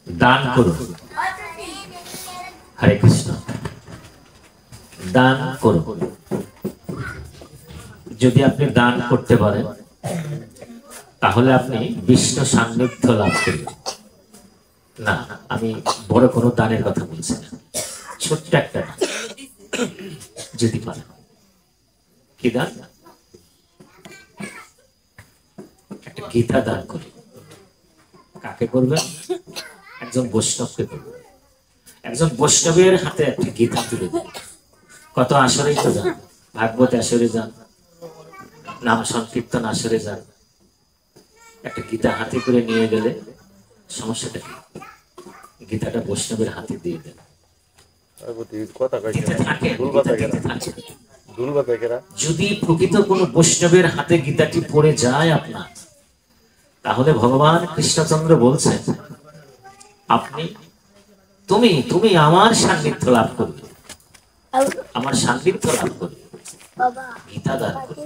দান করুন। হরে কৃষ্ণ। দান করুন। যদি আপনি দান করতে পারেন তাহলে আপনি বিষ্ণু সান্নিধ্য লাভ করবেন। না, আমি বড় কোনো দানের কথা বলছি না, ছোট্ট একটা দান যদি পারেন। কি দান? একটা গীতা দান করুন। কাকে করবেন? একজন বৈষ্ণবকে করবেন। একজন বৈষ্ণবের হাতে একটা গীতা তুলে দেন। কত আসরেই তো যান, ভাগবত আসরে যান, নাম সংকীর্তন আসরে যান, একটা গীতা হাতে করে নিয়ে গেলে সমস্যাটা কি? গীতাটা বৈষ্ণবের হাতে দিয়ে দেন। যদি প্রকৃত কোন বৈষ্ণবের হাতে গীতাটি পড়ে যায় আপনার, তাহলে ভগবান কৃষ্ণচন্দ্র বলছেন আপনি তুমি তুমি আমার সান্নিধ্য লাভ করবে, আমার সান্নিধ্য লাভ করবে। গীতা দান করবে।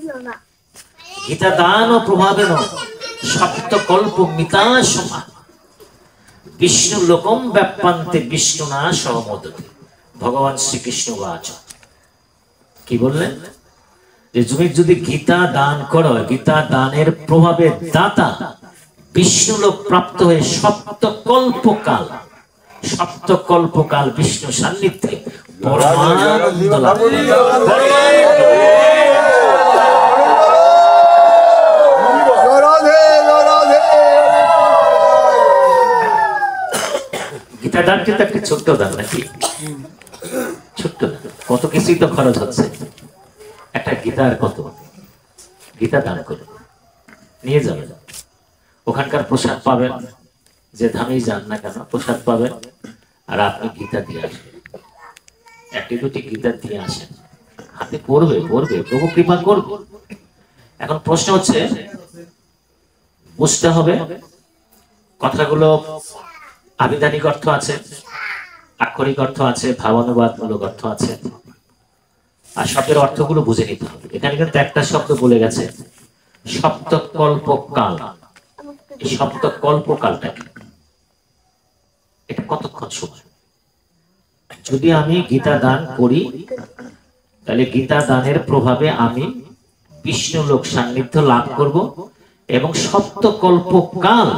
গীতা দান ও প্রভাবেন সপ্তকল্প মিতা সমা বিষ্ণু লোকম ব্যাপান্তে বিষ্ণুনা সহমোদতে। ভগবান শ্রীকৃষ্ণ বাচ কি বললেন? যে তুমি যদি গীতা দান করো, গীতা দানের প্রভাবে দাতা বিষ্ণু লোক প্রাপ্ত হয়ে সপ্তকল্পকাল, সপ্তকল্পকাল বিষ্ণু সান্নিধ্যে পরমানন্দ লাভ করে। গীতা দান কিন্তু একটা ছোট্ট দান নাকি? ছোট্ট দান, কত কিছুই তো খরচ হচ্ছে। একটা গীতার কত? গীতা দান করে নিয়ে যাবেন, ওখানকার প্রসাদ পাবেন, যে ধামেই যান না কেন প্রসাদ পাবেন, আর আপনি গীতা দিয়ে আসবেন। একটি দুটি গীতা দিয়ে আসেন, হাতে পড়বে পড়বে, প্রভু কৃপা করবে। এখন প্রশ্ন হচ্ছে, বুঝতে হবে কথাগুলো আবিধানিক অর্থ আছে, আক্ষরিক অর্থ আছে, ভাবানুবাদমূলক অর্থ আছে, আর শব্দের অর্থগুলো বুঝে নিতে হবে। এখানে কিন্তু একটা শব্দ বলে গেছে সপ্তকল্পকাল। এই সপ্তকল্পকালটা কি? এটা কতক্ষণ সময়? যদি আমি গীতা দান করি তাহলে গীতা দানের প্রভাবে আমি বিষ্ণু লোক সান্নিধ্য লাভ করব এবং সপ্তকল্পকাল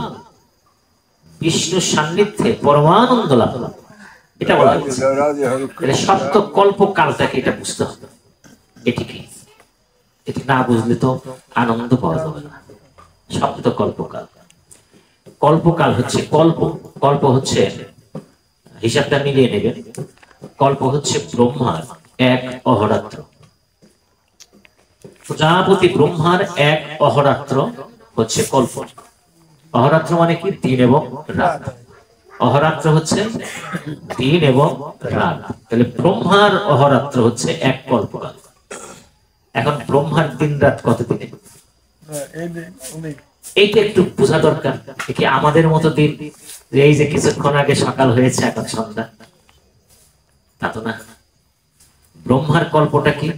বিষ্ণু সান্নিধ্যে পরমানন্দ লাভ করব। এটা বলা হচ্ছে। সপ্তকল্পকালটাকে এটা বুঝতে হবে। এটি কি? এটি না বুঝলে তো আনন্দ পাওয়া যাবে না। সপ্তকল্পকাল, কল্পকাল হচ্ছে কল্প, কল্প হচ্ছে, হিসাবটা মিলিয়ে নেবেন, কল্প হচ্ছে ব্রহ্মার এক অহরাত্র। প্রজাপতি ব্রহ্মার এক অহরাত্র হচ্ছে কল্প। অহরাত্র মানে কি? দিন এবং রাত। অহরাত্র হচ্ছে দিন এবং রাত। তাহলে ব্রহ্মার অহরাত্র হচ্ছে এক কল্পকাল। এখন ব্রহ্মার দিন রাত কত দিনে? এইটা একটু বোঝা দরকার। কি আমাদের মতো দিন, এই যে কিছুক্ষণ আগে সকাল হয়েছে এখন সন্ধ্যা, তা তো না। ব্রহ্মার কল্পটা কি?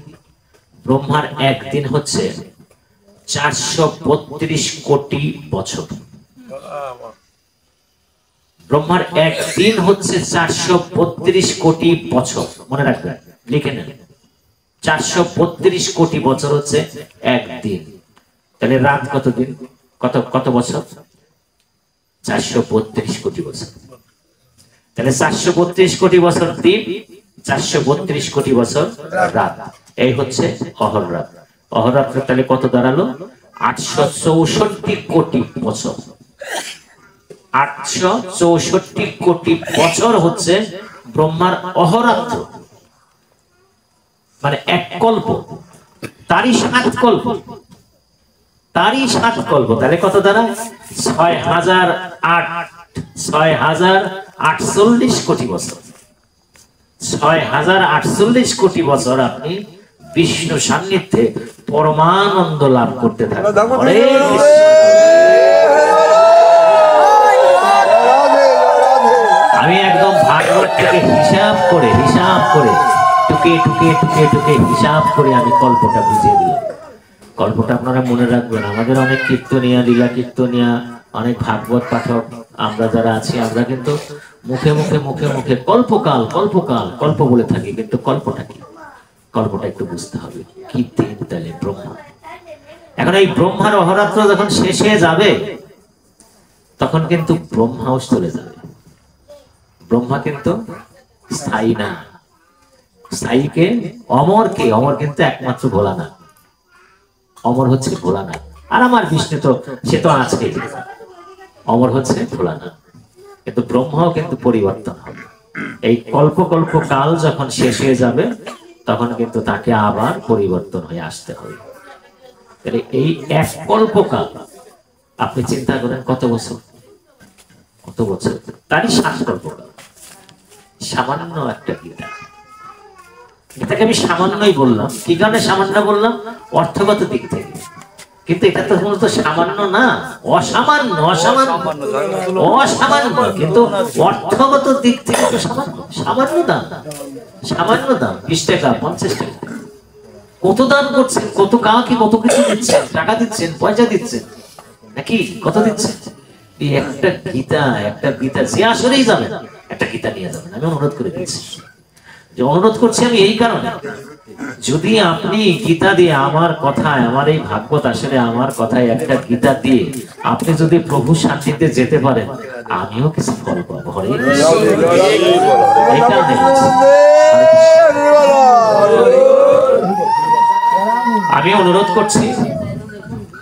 ব্রহ্মার একদিন হচ্ছে 432 কোটি বছর। ব্রহ্মার একদিন হচ্ছে 432 কোটি বছর। মনে রাখবেন, লিখে নেন, 432 কোটি বছর হচ্ছে একদিন। তাহলে রাত কত দিন? কত কত বছর? 432 কোটি বছর। তাহলে 432 কোটি বছর দিন, 432 কোটি বছর রাত। এই হচ্ছে অহররাত। অহরাত্র তাহলে কত দাঁড়ালো? 864 কোটি বছর। 864 কোটি বছর হচ্ছে ব্রহ্মার অহরাত্র, মানে এক কল্প। তারই 7 কল্প, তারই 7 কল্প। তাহলে কত দাঁড়ায়? 6048 কোটি বছর। 6048 কোটি বছর আপনি বিষ্ণু সান্নিধ্যে পরমানন্দ লাভ করতে থাকবেন। আমি একদম ভাগবত থেকে হিসাব করে টুকে টুকে টুকে টুকে হিসাব করে আমি কল্পটা বুঝিয়ে দিলাম। গল্পটা আপনারা মনে রাখবেন। আমাদের অনেক কীর্তনিয়া, লীলা কীর্তনিয়া, অনেক ভাগবত পাঠক আমরা যারা আছি, আমরা কিন্তু মুখে মুখে মুখে মুখে কল্পকাল কল্পকাল কল্প বলে থাকি, কিন্তু কল্পটা কি? কল্পটা একটু বুঝতে হবে। কি দিন তাহলে ব্রহ্মা। এখন এই ব্রহ্মার অহরাত্র যখন শেষ হয়ে যাবে, তখন কিন্তু ব্রহ্মাও চলে যাবে। ব্রহ্মা কিন্তু স্থায়ী না। স্থায়ীকে, অমরকে, অমর কিন্তু একমাত্র ভোলানাথ। অমর হচ্ছে ভোলানাথ। আর আমার বিষ্ণু তো, সে তো আজকে অমর হচ্ছে ভোলানাথ। কিন্তু ব্রহ্মাও কিন্তু পরিবর্তন হবে। এই কল্প কল্প কাল যখন শেষ হয়ে যাবে, তখন কিন্তু তাকে আবার পরিবর্তন হয়ে আসতে হবে। তাহলে এই এক কল্পকাল আপনি চিন্তা করেন কত বছর, কত বছর, তারই 7 কল্পকাল। সামান্য একটা গীতা, এটাকে আমি সামান্যই বললাম। কি কারণে সামান্য বললাম? অর্থগত দিক থেকে। কিন্তু এটা তো মূলত সামান্য না, অসামান্য। অসামান্য অসামান্য, কিন্তু অর্থগত দিক থেকে তো সামান্য। সামান্য দাম, সামান্য দাম 20 টাকা 50 টাকা। কত দান করছেন, কত কাকে কত কিছু দিচ্ছেন, টাকা দিচ্ছেন, পয়সা দিচ্ছেন, নাকি কত দিচ্ছেন? এই একটা গীতা, একটা গীতা যে আসলেই যাবেন, একটা গীতা নিয়ে যাবেন। আমি অনুরোধ করে দিচ্ছি, যে অনুরোধ করছি আমি এই কারণে, যদি আপনি গীতা দিয়ে আমার কথায়, আমার এই ভাগবত আসলে আমার কথায় একটা গীতা দিয়ে আপনি যদি প্রভু সান্নিধ্যে যেতে পারেন, আমিও কিছু ফল পাবো। হরে এই কারণে আমি অনুরোধ করছি,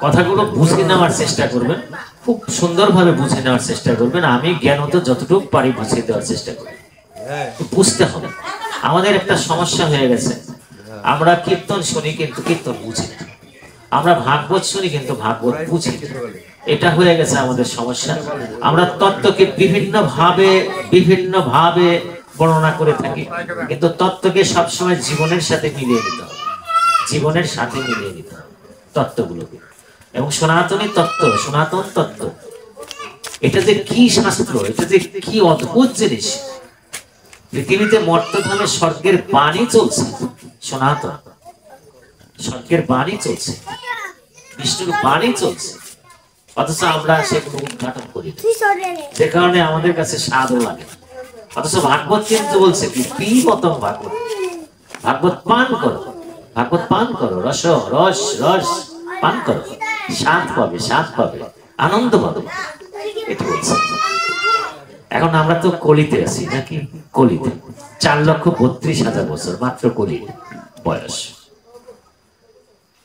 কথাগুলো বুঝে নেওয়ার চেষ্টা করবেন, খুব সুন্দরভাবে বুঝে নেওয়ার চেষ্টা করবেন। আমি জ্ঞানত যতটুকু পারি বুঝিয়ে দেওয়ার চেষ্টা করি। বুঝতে হবে। আমাদের একটা সমস্যা হয়ে গেছে, আমরা কীর্তন শুনি কিন্তু কীর্তন বুঝি না, আমরা ভাগবত শুনি কিন্তু ভাগবত বুঝি না। এটা হয়ে গেছে আমাদের সমস্যা। আমরা তত্ত্বকে বিভিন্ন ভাবে বর্ণনা করে থাকি, কিন্তু তত্ত্বকে সবসময় জীবনের সাথে মিলিয়ে নিতে হবে। জীবনের সাথে মিলিয়ে নিতে হবে তত্ত্বগুলোকে। এবং সনাতনী তত্ত্ব, সনাতন তত্ত্ব, এটা যে কি শাস্ত্র, এটা যে কি অদ্ভুত জিনিস। পৃথিবীতে মর্তধামে স্বর্গের বাণী চলছে, সনাতন স্বর্গের বাণী চলছে, বিষ্ণুর বাণী চলছে, অথচ আমরা সেগুলো উদ্ঘাটন করি, যে কারণে আমাদের কাছে স্বাদও লাগে। অথচ ভাগবত কিন্তু বলছে কি, পিবতম ভাগবত, ভাগবত পান করো, ভাগবত পান করো, রস রস রস পান করো, স্বাদ পাবে, স্বাদ পাবে, আনন্দ পাবে, এটা বলছে। এখন আমরা তো কলিতে আছি, নাকি? কলিতে 4,32,000 বছর মাত্র কলি বয়স,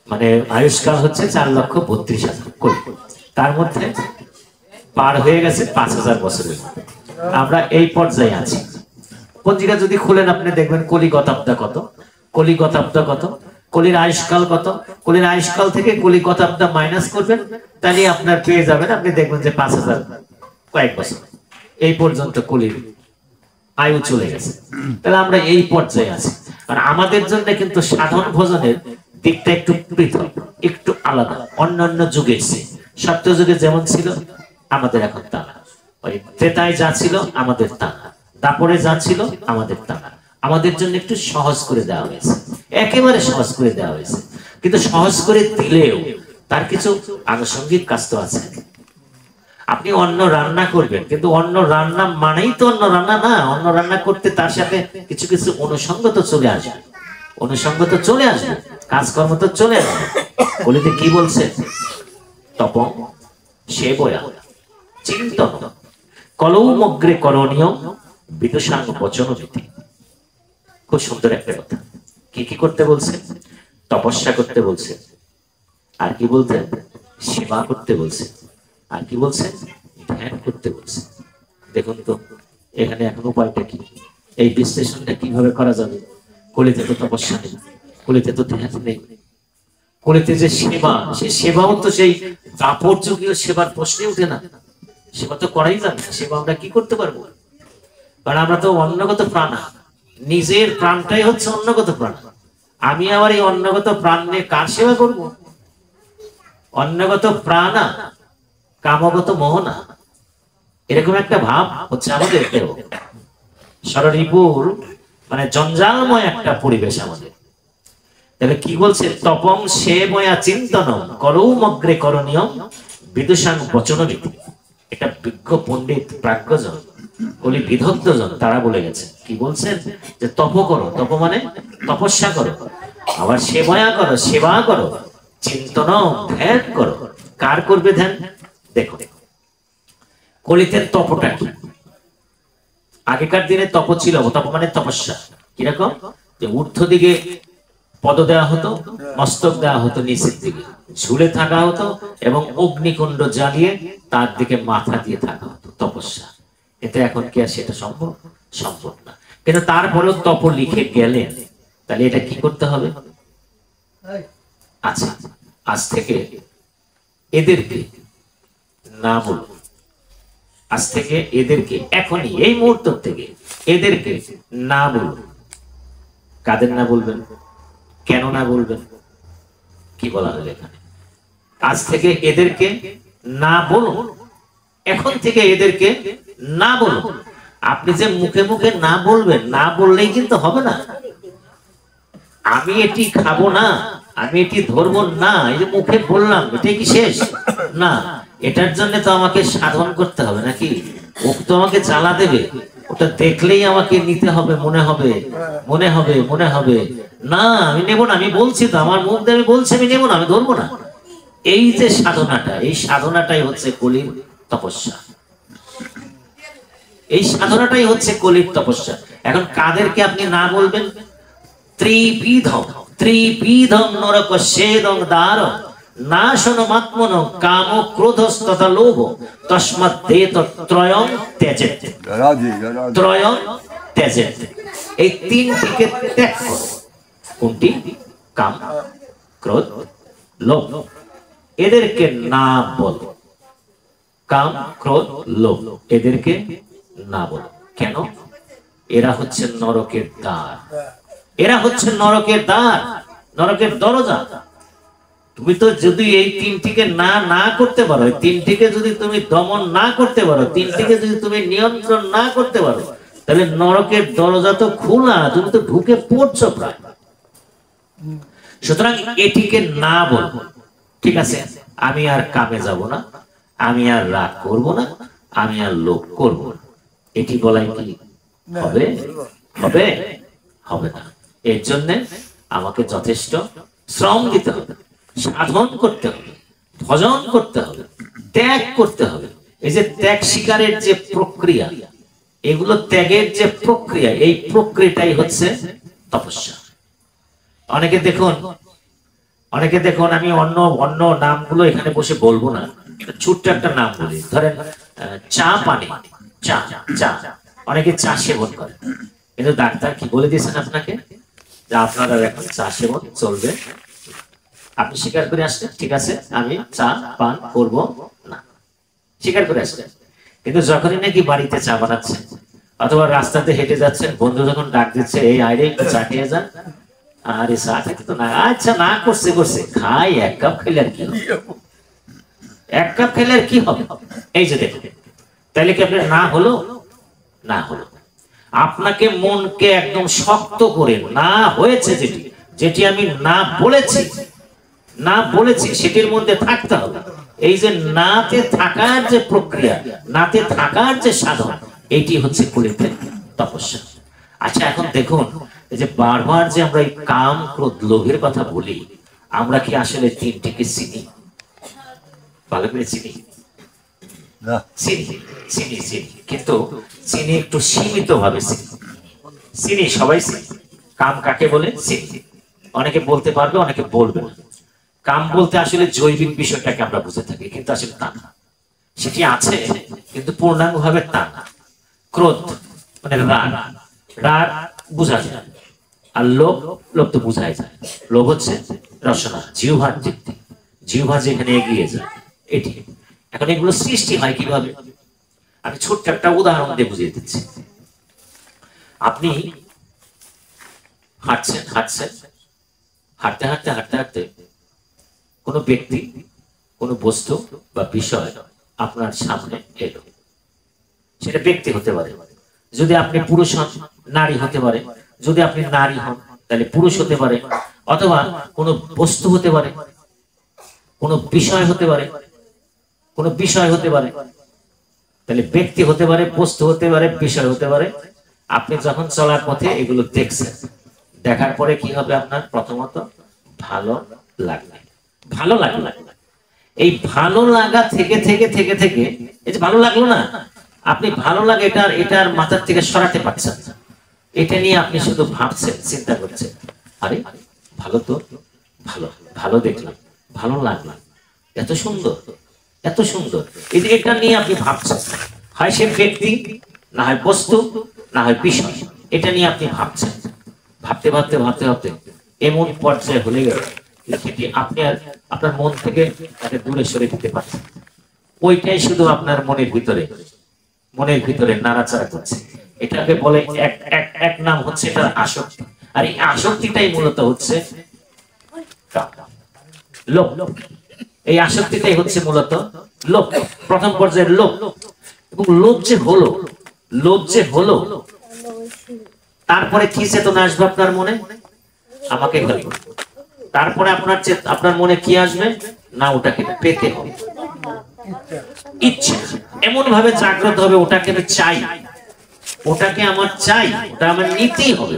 মানে আয়ুষ্কাল হচ্ছে 4,32,000 কলি। তার মধ্যে পার হয়ে গেছে 5,000 বছরের। আমরা এই পর্যায়ে আছি। পঞ্জিকা যদি খুলেন আপনি দেখবেন কলিগতাব্দা কত, কলিগতাব্দা কত, কলির আয়ুষ্কাল কত। কলির আয়ুষ্কাল থেকে কলিগতাব্দা মাইনাস করবেন, তাহলে আপনার পেয়ে যাবেন, আপনি দেখবেন যে 5,000 কয়েক বছর এই পর্যন্ত কলির আয়ু চলে গেছে। তাহলে আমরা এই পর্যায়ে আছি। আর আমাদের জন্য কিন্তু সাধন ভোজনের দিকটা একটু পৃথক, একটু আলাদা। অন্যান্য যুগের চেয়ে সত্য যুগে যেমন ছিল আমাদের এখন তা না, ওই ত্রেতায় যা ছিল আমাদের তা না, দাপরে যা ছিল আমাদের তা না। আমাদের জন্য একটু সহজ করে দেওয়া হয়েছে, একেবারে সহজ করে দেওয়া হয়েছে। কিন্তু সহজ করে দিলেও তার কিছু আনুষঙ্গিক কাজ তো আছে। আপনি অন্ন রান্না করবেন, কিন্তু অন্ন রান্না মানেই তো অন্ন রান্না না। অন্ন রান্না করতে তার সাথে কিছু কিছু অনুষঙ্গ তো চলে আসবে, অনুষঙ্গ তো চলে আসবে, কাজকর্ম তো চলে আসবে। বলিতে কি বলছে? তপং সেবয়া চিন্তন কলৌমগ্রে করণীয় বিদুষাং বচনবিধি। খুব সুন্দর একটা কথা। কি কি করতে বলছে? তপস্যা করতে বলছে, আর কি বলতে? সেবা করতে বলছে, আর কি বলছে? ধ্যান করতে বলছে। দেখুন তো এখানে এখন উপায়টা কি, এই বিশ্লেষণটা কিভাবে করা যাবে? কলিতে তো তপস্যা নেই, কলিতে তো ধ্যান নেই, কলিতে যে সেবা, সে সেবাও তো সেই দাপর যুগীয় সেবার প্রশ্নে উঠে না। সেবা তো করাই যাবে না। সেবা আমরা কি করতে পারবো? কারণ আমরা তো অন্নগত প্রাণ, নিজের প্রাণটাই হচ্ছে অন্নগত প্রাণ। আমি আবার এই অন্নগত প্রাণ নিয়ে কার সেবা করবো? অন্নগত প্রাণা কামগত মোহনা, এরকম একটা ভাব হচ্ছে আমাদের দেহ। সররিপুর মানে জঞ্জালময় একটা পরিবেশ আমাদের। তাহলে কি বলছে? তপং সেবয়া চিন্তনম করৌমগ্রে করণীয়ম বিদুষাং বচনরীতি। এটা বিজ্ঞ পণ্ডিত প্রাজ্ঞজন, কলি বিদগ্ধজন তারা বলে গেছে। কি বলছেন? যে তপ করো, তপ মানে তপস্যা করো, আবার সেবয়া করো, সেবা করো, চিন্তন ধ্যান করো। কার করবে ধ্যান? দেখো কলিতে তপটা কি? আগেকার দিনে তপ ছিল, তপ মানে তপস্যা। কিরকম? যে ঊর্ধ্ব দিকে পদ দেওয়া হতো, মস্তক দেওয়া হতো নিচের দিকে, ঝুলে থাকা হতো এবং অগ্নিকুণ্ড জ্বালিয়ে তার দিকে মাথা দিয়ে থাকা হতো, তপস্যা। এতে এখন কি আর সেটা সম্ভব? সম্ভব না। কিন্তু তারপরেও তপ লিখে গেলেন, তাহলে এটা কি করতে হবে? আচ্ছা, আজ থেকে এদেরকে না বলুন, আজ থেকে এদেরকে, এখনই এই মুহূর্ত থেকে এদেরকে না বলুন। কাদের না বলবেন? কেন না বলবেন? কি বলা হলো এখানে? আজ থেকে এদেরকে না বলুন, এখন থেকে এদেরকে না বলুন। আপনি যে মুখে মুখে না বলবেন, না বললেই কিন্তু হবে না। আমি এটি খাবো না, আমি এটি ধরবো না, এই যে মুখে বললাম, এটাই কি শেষ? না, এটার জন্য তো আমাকে সাধন করতে হবে নাকি? ও তো আমাকে জ্বালা দেবে, ওটা দেখলেই আমাকে নিতে হবে, মনে হবে, মনে হবে, মনে হবে। না, আমি নেবো না, আমি বলছি তো, আমার মুখ দিয়ে আমি বলছি আমি নেবো না, আমি ধরবো না। এই যে সাধনাটা, এই সাধনাটাই হচ্ছে কলির তপস্যা। এই সাধনাটাই হচ্ছে কলির তপস্যা। এখন কাদেরকে আপনি না বলবেন? ত্রিবিধম ত্রিবিধম নরক সেদং দ্বার নাশনমাত্মন কাম ক্রোধস্তথা লোভ তস্মাৎ দেত ত্রয়ং ত্যজেৎ। ত্রয়ং ত্যজেৎ, এই তিনটিকে ত্যাগ করো। কোনটি? কাম, ক্রোধ, লোভ। এদেরকে না বলো। কাম, ক্রোধ, লোভ, এদেরকে না বলো। কেন? এরা হচ্ছে নরকের দ্বার, এরা হচ্ছে নরকের দ্বার, নরকের দরজা। তুমি তো যদি এই তিনটিকে না না করতে পারো, তিনটিকে যদি তুমি দমন না করতে পারো, তিনটিকে যদি তুমি নিয়ন্ত্রণ না করতে পারো, তাহলে নরকের দরজা তো খোলা, তুমি তো ঢুকে পড়ছো প্রায়। সুতরাং এটিকে না বলবো। ঠিক আছে, আমি আর কামে যাব না, আমি আর রাগ করব না, আমি আর লোভ করব না। এটি বলাই কি হবে? হবে? হবে না। এর জন্য আমাকে যথেষ্ট শ্রম দিতে হবে, সাধন করতে হবে, ভজন করতে হবে, ত্যাগ করতে হবে। এই যে ত্যাগ স্বীকারের যে প্রক্রিয়া, এগুলো ত্যাগের যে প্রক্রিয়া, এই প্রক্রিয়াটাই হচ্ছে তপস্যা। অনেকে দেখুন, অনেকে দেখুন, আমি অন্য অন্য নামগুলো এখানে বসে বলবো না, ছোট্ট একটা নাম বলি। ধরেন চা পানি, চা চা, অনেকে চা সেবন করে, কিন্তু ডাক্তার কি বলে দিয়েছেন আপনাকে? যে আপনারা এখন চা সেবন চলবে। আপনি স্বীকার করে আসলেন, ঠিক আছে আমি চা পান করব না, স্বীকার করে আসলেন। কিন্তু যখনই নাকি বাড়িতে চা বানাচ্ছেন অথবা রাস্তাতে হেঁটে যাচ্ছেন, বন্ধু যখন ডাক দিচ্ছে এই আইরে একটু চা খেয়ে যান, আরে চা খেতে তো না, আচ্ছা না করছে করছে, খাই এক কাপ খেলে আর কি হবে, এক কাপ খেলে আর কি হবে। এই যে দেখুন, তাইলে কি আপনার না হলো? না হলো। আপনাকে মনকে একদম শক্ত করে না হয়েছে যেটি, যেটি আমি না বলেছি, না বলেছি সেটির মধ্যে থাকতে হবে। এই যে নাতে থাকার যে প্রক্রিয়া, নাতে থাকার যে সাধন, এটি হচ্ছে কলিতে তপস্যা। আচ্ছা এখন দেখুন, এই যে বারবার যে আমরা এই কাম, ক্রোধ, লোভের কথা বলি, আমরা কি আসলে তিনটিকে চিনি? ভালো করে চিনি? চিনি, চিনি, চিনি, কিন্তু চিনি একটু সীমিত ভাবে চিনি। চিনি, সবাই চিনি। কাম কাকে বলে চিনি, অনেকে বলতে পারবে, অনেকে বলবে না। কাম বলতে আসলে জৈবিক বিষয়টাকে আমরা বুঝে থাকি, কিন্তু আসলে তা না। সেটি আছে কিন্তু পূর্ণাঙ্গ ভাবে তা না। ক্রোধ মানে রাগ, রাগ বোঝা যায়। আর লোভ, লোভ তো বোঝাই যায়। লোভ হচ্ছে রসনা, জিহ্বার তৃপ্তি, জিহ্বা যেখানে এগিয়ে যায়, এটি। এখন এগুলো সৃষ্টি হয় কিভাবে? আমি ছোট্ট একটা উদাহরণ দিয়ে বুঝিয়ে দিচ্ছি। আপনি হাঁটছেন হাঁটছেন, হাঁটতে হাঁটতে হাঁটতে হাঁটতে কোনো ব্যক্তি, কোনো বস্তু বা বিষয় আপনার সামনে এলো। সেটা ব্যক্তি হতে পারে, যদি আপনি পুরুষ হন নারী হতে পারে, যদি আপনি নারী হন তাহলে পুরুষ হতে পারে, অথবা কোনো বস্তু হতে পারে, কোনো বিষয় হতে পারে, কোনো বিষয় হতে পারে। তাহলে ব্যক্তি হতে পারে, বস্তু হতে পারে, বিষয় হতে পারে। আপনি যখন চলার পথে এগুলো দেখছেন, দেখার পরে কি হবে? আপনার প্রথমত ভালো লাগবে, ভালো লাগবে। এই ভালো লাগা থেকে থেকে থেকে থেকে এই যে ভালো লাগলো না, আপনি ভালো লাগে এটার মাথার থেকে সরাতে পারছেন না। এটা নিয়ে আপনি শুধু ভাবছেন, চিন্তা করছেন, আরে ভালো তো, ভালো ভালো দেখলাম, ভালো লাগলাম, এত সুন্দর, এত সুন্দর। এই যে এটা নিয়ে আপনি ভাবছেন, হয় সে ব্যক্তি, না হয় বস্তু, না হয় বিষয়, এটা নিয়ে আপনি ভাবছেন। ভাবতে ভাবতে ভাবতে ভাবতে এমন পর্যায়ে হলে গেল সেটি আপনি আর আপনার মন থেকে তাকে দূরে সরে দিতে পারছেন। ওইটাই শুধু আপনার মনের ভিতরে নাড়াচাড়া করছে। এটাকে বলে এক নাম হচ্ছে এটার আসক্তি। আর এই আসক্তিটাই মূলত হচ্ছে লোভ। এই আসক্তিটাই হচ্ছে মূলত লোভ, প্রথম পর্যায়ের লোভ। এবং লোভ যে হলো তারপরে কি চেতনা আসবে আপনার মনে? আমাকে ভালো। তারপরে আপনার মনে কি আসবে? না, ওটাকে পেতে হবে, ইচ্ছে এমন ভাবে জাগ্রত হবে, ওটাকে আমি চাই, ওটাকে আমার চাই, ওটা আমার নিতেই হবে।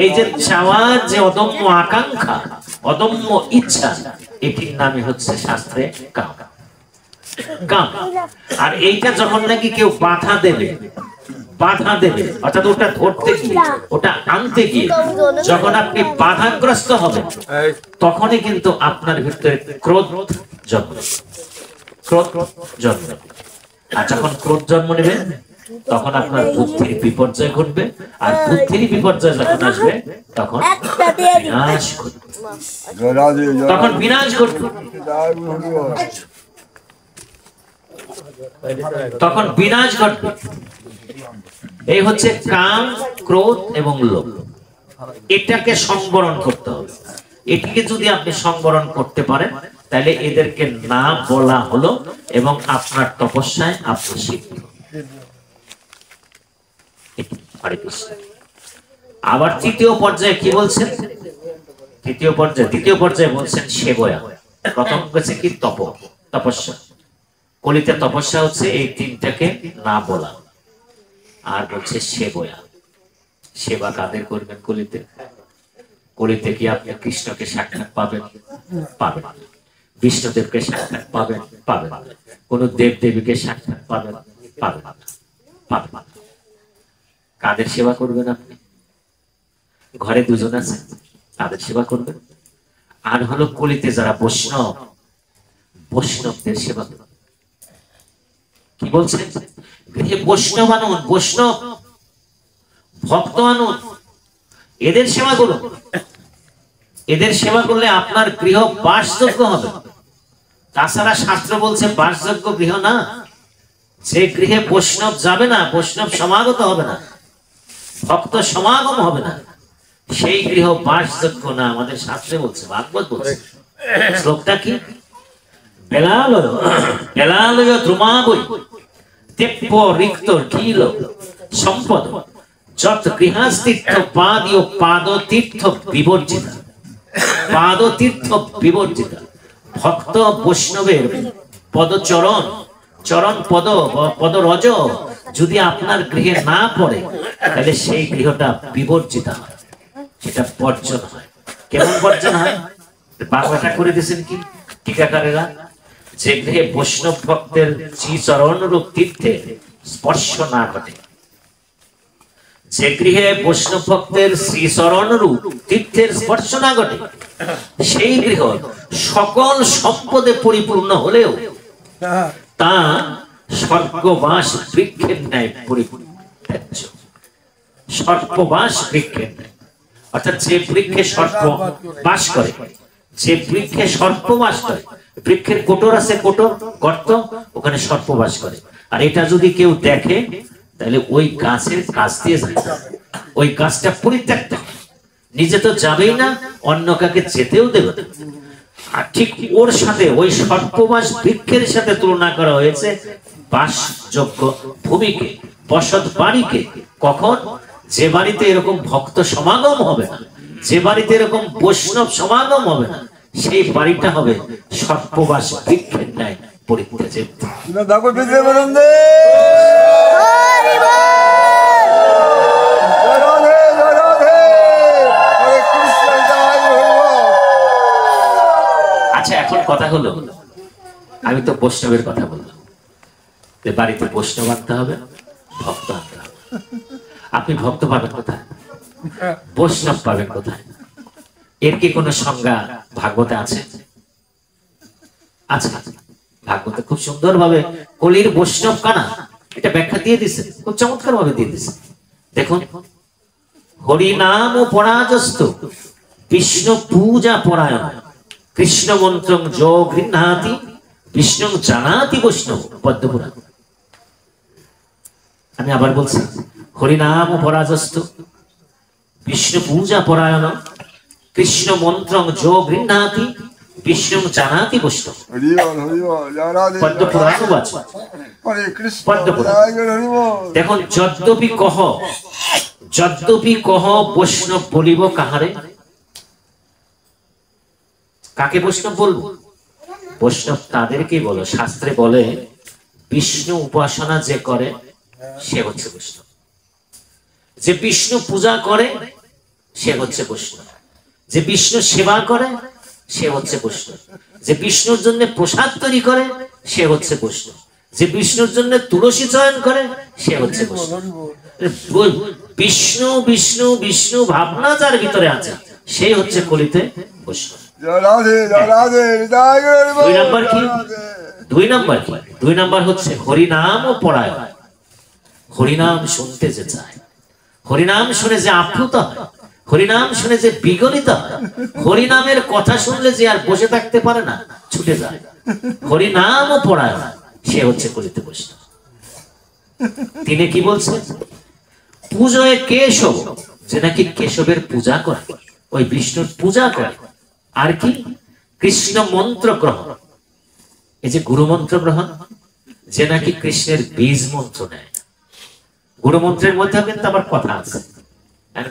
এই যে চাওয়ার যে অদম্য আকাঙ্ক্ষা, অদম্য ইচ্ছা, এটির নামই হচ্ছে শাস্ত্রে কাম। কাম। আর এইটা যখন নাকি কেউ বাধা দেবে, অর্থাৎ ওটা ধরতে গিয়ে, ওটা আনতে গিয়ে যখন আপনি বাধাগ্রস্ত হবেন, তখনই কিন্তু আপনার ভিতরে ক্রোধ জন্ম। আর যখন ক্রোধ জন্ম নেবে, তখন আপনার বুদ্ধির বিপর্যয় ঘটবে। আর বুদ্ধির বিপর্যয় যখন আসবে, তখন বিনাশ ঘটবে। তখন বিনাশ ঘটবে। এই হচ্ছে কাম, ক্রোধ এবং লোভ। এটাকে সংবরণ করতে হবে। এটিকে যদি আপনি সংবরণ করতে পারেন, তাহলে এদেরকে না বলা হলো এবং আপনার তপস্যায় আপনি সিদ্ধ। আবার তৃতীয় পর্যায়ে কি বলছেন? দ্বিতীয় পর্যায়ে বলছেন সেবয়া। প্রথম হচ্ছে কি? তপস্যা। কলিতে তপস্যা হচ্ছে এই তিনটাকে না বলা। আর বলছে সেবয়া। সেবা কাদের করবেন কলিতে? কলিতে কি আপনি কৃষ্ণকে সাক্ষাৎ পাবেন? বিষ্ণুদেবকে সাক্ষাৎ পাবেন? কোন দেব দেবীকে সাক্ষাৎ পাবেন? কাদের সেবা করবেন আপনি? ঘরে দুজন আছে, তাদের সেবা করবেন। আর হলো কলিতে যারা বৈষ্ণবদের সেবা করবেন। কি বলছেন? গৃহে বৈষ্ণব আনুন, বৈষ্ণব ভক্ত আনুন, এদের সেবা করুন। এদের সেবা করলে আপনার গৃহ বাসযোগ্য হবে। তাছাড়া শাস্ত্র বলছে বাসযোগ্য গৃহ না। যে গৃহে বৈষ্ণব যাবে না, বৈষ্ণব সমাগত হবে না, ভক্ত সমাগম হবে না, সেই গৃহ বাসযোগ্য না। আমাদের শাস্ত্রে বলছে, ভাগবত বলছে। শ্লোকটা কি? বেলালয় দ্রুমাবৈ তেপ্প রিক্ত ঢিল সম্পদ যত গৃহাস্তীর্থ পাদীয় পাদতীর্থ বিবর্জিতা। ভক্ত বৈষ্ণবের চরণ পদরজ যদি আপনার গৃহে না পড়ে, তাহলে সেই গৃহটা বিবর্জিত হয়, সেটা বর্জন হয়। কেমন বর্জন হয়? বাংলাটা করে দিয়েছেন কি টিকাকারেরা? যে গৃহে বৈষ্ণব ভক্তের শ্রীচরণ রূপ তীর্থে স্পর্শ না ঘটে, যে গৃহে বৈষ্ণব ভক্তের শ্রীচরণ রূপ তীর্থের স্পর্শ না ঘটে, সেই গৃহ সকল সম্পদে পরিপূর্ণ হলেও তা স্বর্গবাস বৃক্ষের ন্যায় পরিপূর্ণ। সর্পবাস বৃক্ষের ন্যায়, অর্থাৎ যে বৃক্ষে সর্প বাস করে, বৃক্ষের কোটর আছে, কোটর গর্ত, ওখানে সর্প বাস করে। আর এটা যদি কেউ দেখে, তাহলে ওই গাছের কাছ দিয়ে যায়, ওই গাছটা পরিত্যক্ত, নিজে তো যাবেই না, অন্য কাকে যেতেও দেবে না। আর ঠিক ওর সাথে ওই সর্পবাস বৃক্ষের সাথে তুলনা করা হয়েছে বাসযোগ্য ভূমিকে, বসত বাড়িকে। কখন? যে বাড়িতে এরকম ভক্ত সমাগম হবে না, যে বাড়িতে এরকম বৈষ্ণব সমাগম হবে না, সেই বাড়িটা হবে সর্পবাস বৃক্ষের ন্যায় পরিত্যাজ্য। আচ্ছা, এখন কথা হলো, আমি তো বৈষ্ণবের কথা বললাম, যে বাড়িতে বৈষ্ণব আনতে হবে, ভক্ত আনতে হবে। আপনি ভক্ত পাবেন কোথায়? বৈষ্ণব পাবেন কোথায়? এর কি কোনো সংজ্ঞা ভাগবতে আছে? আচ্ছা, ভাগবতে খুব সুন্দর ভাবে কলির বৈষ্ণব কানা এটা ব্যাখ্যা দিয়ে দিছে, খুব চমৎকার ভাবে দিয়ে দিছে। দেখুন, হরি নাম ও পরাজস্ত বিষ্ণু পূজা পরায়ণ কৃষ্ণ মন্ত্রং যো গৃহ্ণাতি বিষ্ণু জানাতি বৈষ্ণব পদ্মপুরাণ। আমি আবার বলছি, হরিনাম পরাজস্ত বিষ্ণু পূজা পরায়ণ কৃষ্ণ মন্ত্রং যো গৃহ্ণাতি বিষ্ণু জানাতি বৈষ্ণব। পদ্মপুরাণ বাচন। দেখুন, যদ্যপি কহ বৈষ্ণব বলিব কাহারে। কাকে বৈষ্ণব বলবো? বৈষ্ণব তাদেরকে বলো, শাস্ত্রে বলে বিষ্ণু উপাসনা যে করে সে হচ্ছে বৈষ্ণব, যে বিষ্ণু পূজা করে সে হচ্ছে বৈষ্ণব, যে বিষ্ণু সেবা করে সে হচ্ছে বৈষ্ণব, যে বিষ্ণুর জন্য প্রসাদ তৈরি করে সে হচ্ছে বৈষ্ণব, যে বিষ্ণুর জন্য তুলসী চয়ন করে সে হচ্ছে বৈষ্ণব। বিষ্ণু বিষ্ণু বিষ্ণু ভাবনা যার ভিতরে আছে সেই হচ্ছে কলিতে বৈষ্ণব। দুই নাম্বার হচ্ছে হরিনাম ও পরায়ণ। হরিনাম শুনতে যে চায়, হরিনাম শুনে যে আপ্লুত হয়, হরিনাম শুনে যে বিগলিত হয়, হরিনামের কথা শুনলে যে আর বসে থাকতে পারে না, ছুটে যায়, হরিনাম ও পরায়ণ সে হচ্ছে কলিতে বৈষ্ণব। তিনি কি বলছেন? পূজয় কেশব, যে নাকি কেশবের পূজা করে, ওই বিষ্ণুর পূজা করে। আর কি? কৃষ্ণ মন্ত্র গ্রহণ, এই যে গুরু মন্ত্র গ্রহণ, যে নাকি কৃষ্ণের বীজ মন্ত্র নেয়। গুরু মন্ত্রের মধ্যে কিন্তু আবার কথা আছে,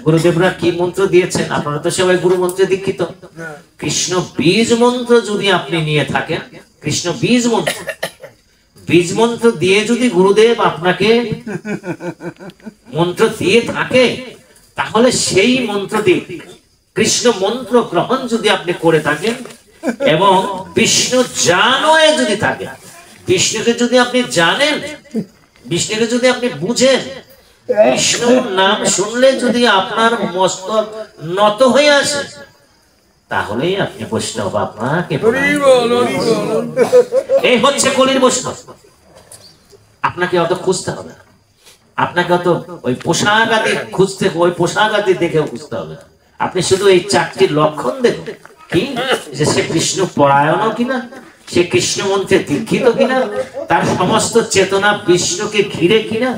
গুরুদেবরা কি মন্ত্র দিয়েছেন, আপনারা তো সবাই গুরু মন্ত্রে দীক্ষিত। কৃষ্ণ বীজ মন্ত্র যদি আপনি নিয়ে থাকেন, কৃষ্ণ বীজ মন্ত্র, বীজ মন্ত্র দিয়ে যদি গুরুদেব আপনাকে মন্ত্র দিয়ে থাকে, তাহলে সেই মন্ত্র দিয়ে কৃষ্ণ মন্ত্র গ্রহণ যদি আপনি করে থাকেন এবং বিষ্ণু জানয়ে যদি থাকে, বিষ্ণুকে যদি আপনি জানেন, বিষ্ণুকে যদি আপনি বুঝেন, বিষ্ণুর নাম শুনলে যদি আপনার মস্তক নত হয়ে আসে, তাহলেই আপনি বৈষ্ণব। আপনাকে এই হচ্ছে কলির বৈষ্ণব। আপনাকে অত খুঁজতে হবে না, আপনাকে অত ওই পোশাক আদি খুঁজতে, ওই পোশাক আদি দেখেও খুঁজতে হবে না। আপনি শুধু এই চারটি লক্ষণ দেখুন, কি যে সে বিষ্ণু পরায়ণ কিনা, সে কৃষ্ণ মন্ত্রে দীক্ষিত কিনা, তার সমস্ত চেতনা বিষ্ণুকে ঘিরে কিনা।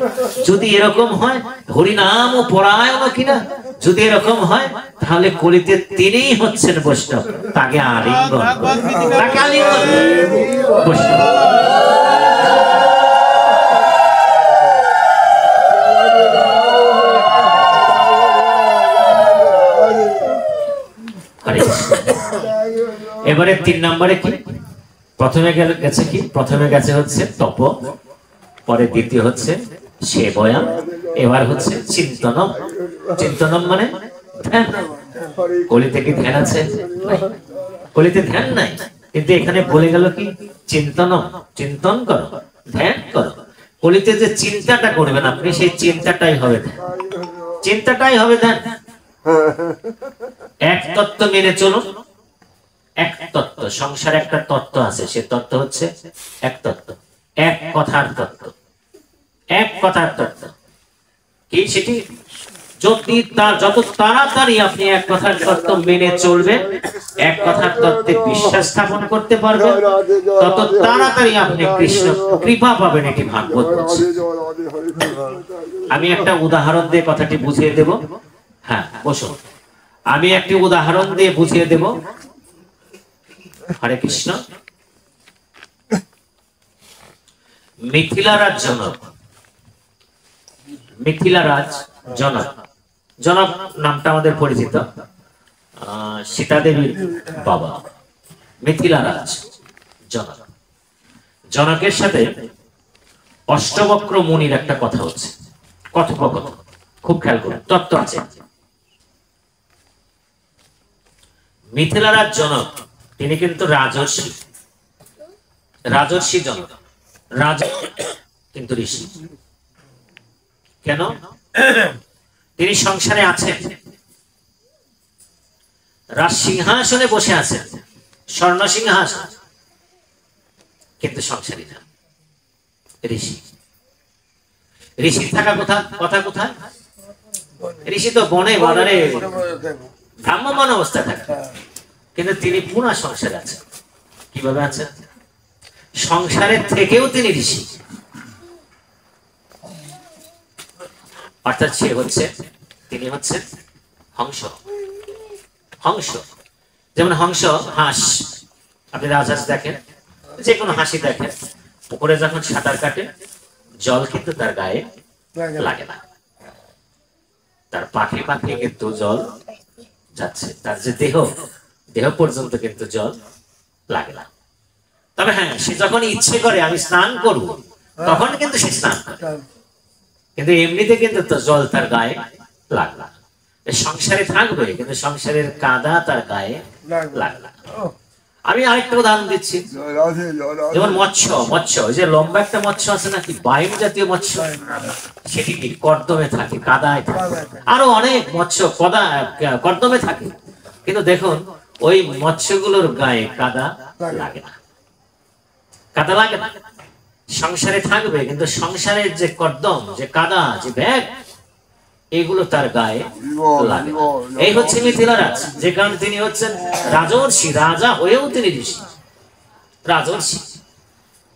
যদি এরকম হয়, হরিনাম ও পরায়ণ কিনা, যদি এরকম হয়, তাহলে কলিতে তিনিই হচ্ছেন বৈষ্ণব। তাকে আলিঙ্গন, তাকে আলিঙ্গন বৈষ্ণব। এবারে 3 নম্বরে কি? প্রথমে গেছে কি? প্রথমে গেছে হচ্ছে তপ, পরে দ্বিতীয় হচ্ছে সেবয়াম, এবার হচ্ছে চিন্তনম। চিন্তনম মানে ধ্যান। কলিতে কি ধ্যান আছে? কলিতে ধ্যান নাই, কিন্তু এখানে বলে গেল কি? চিন্তনম, চিন্তন করো, ধ্যান করো। কলিতে যে চিন্তাটা করবেন আপনি, সেই চিন্তাটাই হবে ধ্যান, চিন্তাটাই হবে ধ্যান। এক তত্ত্ব মেনে চলুন, এক তত্ত্ব, সংসারে একটা তত্ত্ব আছে, সে তত্ত্ব হচ্ছে এক তত্ত্ব, এক কথার তত্ত্ব, এক কথার তত্ত্ব কি? সেটি যদি যত তাড়াতাড়ি আপনি এক কথার তত্ত্ব মেনে চলবেন, এক কথার তত্ত্বে বিশ্বাস স্থাপন করতে পারবেন, তত তাড়াতাড়ি আপনি কৃষ্ণ কৃপা পাবেন। এটি ভাগবত বলছে। আমি একটা উদাহরণ দিয়ে কথাটি বুঝিয়ে দেব। হ্যাঁ, বসুন, আমি একটি উদাহরণ দিয়ে বুঝিয়ে দেব। হরে কৃষ্ণ। মিথিলারাজ জনক, মিথিলারাজ জনক, জনক নামটা আমাদের পরিচিত। সীতা দেবীর বাবা মিথিলা রাজ জনক, জনকের সাথে অষ্টবক্র মুনির একটা কথা হচ্ছে, কথোপকথন, খুব খেয়াল করুন, তত্ত্ব আছে। মিথিলা রাজ জনক তিনি কিন্তু রাজর্ষি, রাজর্ষি জনক, রাজ কিন্তু ঋষি। কেন? তিনি সংসারে আছেন, রাজ সিংহাসনে বসে আছেন, স্বর্ণ সিংহাসন, কিন্তু সংসারী না, ঋষি। ঋষি থাকা কথা কোথায়? ঋষি তো বনে বাজারে ভ্রাম্যমান অবস্থায় থাকে, কিন্তু তিনি পুরা সংসারে আছেন। কিভাবে আছেন? সংসারের থেকেও তিনি ঋষি। অর্থাৎ তিনি হচ্ছেন হংস। হংস যেমন হংস, হাঁস, আপনি রাজহাঁস দেখেন, যে কোনো হাসি দেখেন, পুকুরে যখন সাঁতার কাটে জল কিন্তু তার গায়ে লাগে না, তার পাখি কিন্তু জল যাচ্ছে, তার যে দেহ পর্যন্ত কিন্তু জল লাগে না। তবে হ্যাঁ, সে যখন ইচ্ছে করে আমি স্নান করব, তখন কিন্তু সে স্নান করে, কিন্তু এমনিতে কিন্তু তো জল তার গায়ে লাগে না। সংসারে থাকবে, কিন্তু সংসারের কাদা তার গায়ে লাগে না। আমি আরেকটা উদাহরণ দিচ্ছি, যেমন মৎস্য, যে লম্বা একটা মৎস্য আছে নাকি, বাইম জাতীয় মৎস্য, সেটি কর্দমে থাকে, কাদায় থাকে। আরো অনেক মৎস্য কর্দমে থাকে, কিন্তু দেখুন ওই মৎস্যগুলোর গায়ে কাদা লাগে না, কাদা লাগে না। সংসারে থাকবে, কিন্তু সংসারের যে কর্দম, যে কাদা, যে ব্যাগ, এগুলো তার গায়ে লাগে না। এই হচ্ছে মিথিলা রাজ, যে কারণে তিনি হচ্ছেন রাজর্ষি, রাজা হয়েও তিনি ঋষি,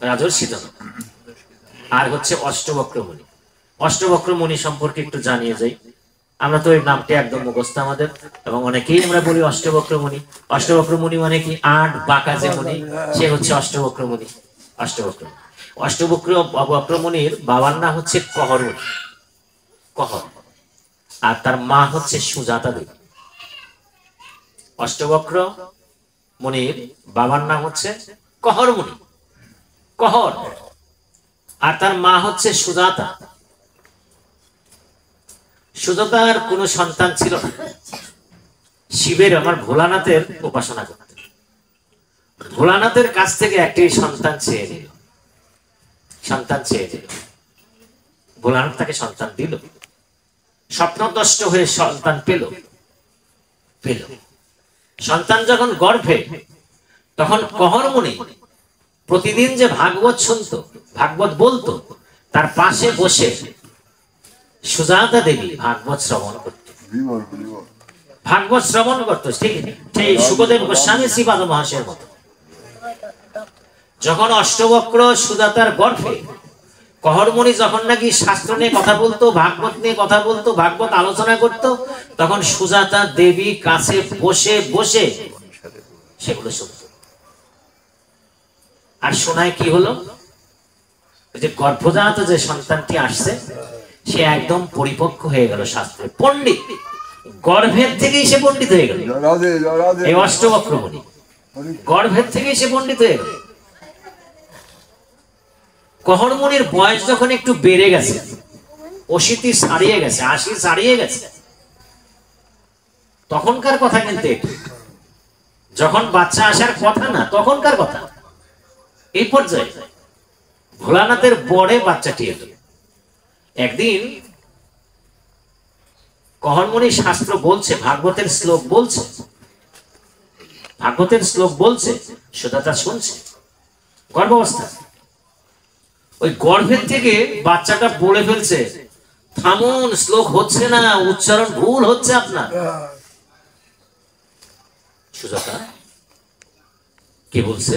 রাজর্ষি জনক। আর হচ্ছে অষ্টবক্র মুনি। অষ্টবক্র মুনি সম্পর্কে একটু জানিয়ে যাই। আমরা তো এই নামটি একদম মুখস্থ আমাদের, এবং অনেকেই আমরা বলি অষ্টবক্র মুনি। অষ্টবক্র মুনি মানে কি? 8 বাঁকা যে মুনি, সে হচ্ছে অষ্টবক্র মুনি। অষ্টবক্র মুনির বাবার নাম হচ্ছে কহর, আর তার মা হচ্ছে সুজাতা দেবী। অষ্টবক্র মুনির বাবার নাম হচ্ছে কহর মুনি, আর তার মা হচ্ছে সুজাতা। সুজাতার কোনো সন্তান ছিল না। শিবের, আমার ভোলানাথের উপাসনা করতেন। ভোলানাথের কাছ থেকে একটি সন্তান চেয়ে নিল। ভোলানাথ তাকে সন্তান দিল। স্বপ্নদ্রষ্ট হয়ে সন্তান পেল। সন্তান যখন গর্ভে, তখন কহর মুনি প্রতিদিন যে ভাগবত শুনত, ভাগবত বলতো, তার পাশে বসে সুজাতা দেবী ভাগবত শ্রবণ করত, ঠিক সেই সুখদেব গোস্বামী শ্রীপাদ মহাশয়ের মতো। যখন অষ্টবক্র সুজাতার গর্ভে, কহর মুনি যখন নাকি শাস্ত্র নিয়ে কথা বলতো, ভাগবত নিয়ে কথা বলতো, ভাগবত আলোচনা করত, তখন সুজাতা দেবী কাছে বসে বসে সেগুলো শুনত। আর শোনায় কি হলো, যে গর্ভজাত যে সন্তানটি আসছে, সে একদম পরিপক্ক হয়ে গেল, শাস্ত্রে পণ্ডিত, গর্ভের থেকেই সে পণ্ডিত হয়ে গেল। এই অষ্টবক্র মুনি গর্ভের থেকেই সে পণ্ডিত হয়ে গেল। কহর মুনির বয়স যখন একটু বেড়ে গেছে, 80 ছাড়িয়ে গেছে, 80 ছাড়িয়ে গেছে, তখনকার কথা কিন্তু, যখন বাচ্চা আসার কথা না, তখনকার কথা। এই পর্যায়ে ভোলানাথের বড়ে বাচ্চাটি এলো। একদিন কহর মুনি শাস্ত্র বলছে, ভাগবতের শ্লোক বলছে, সুজাতা শুনছে, গর্ভাবস্থা। ওই গর্ভের থেকে বাচ্চাটা বলে ফেলছে, থামুন, শ্লোক হচ্ছে না, উচ্চারণ ভুল হচ্ছে আপনার। সুজাতা কে বলছে?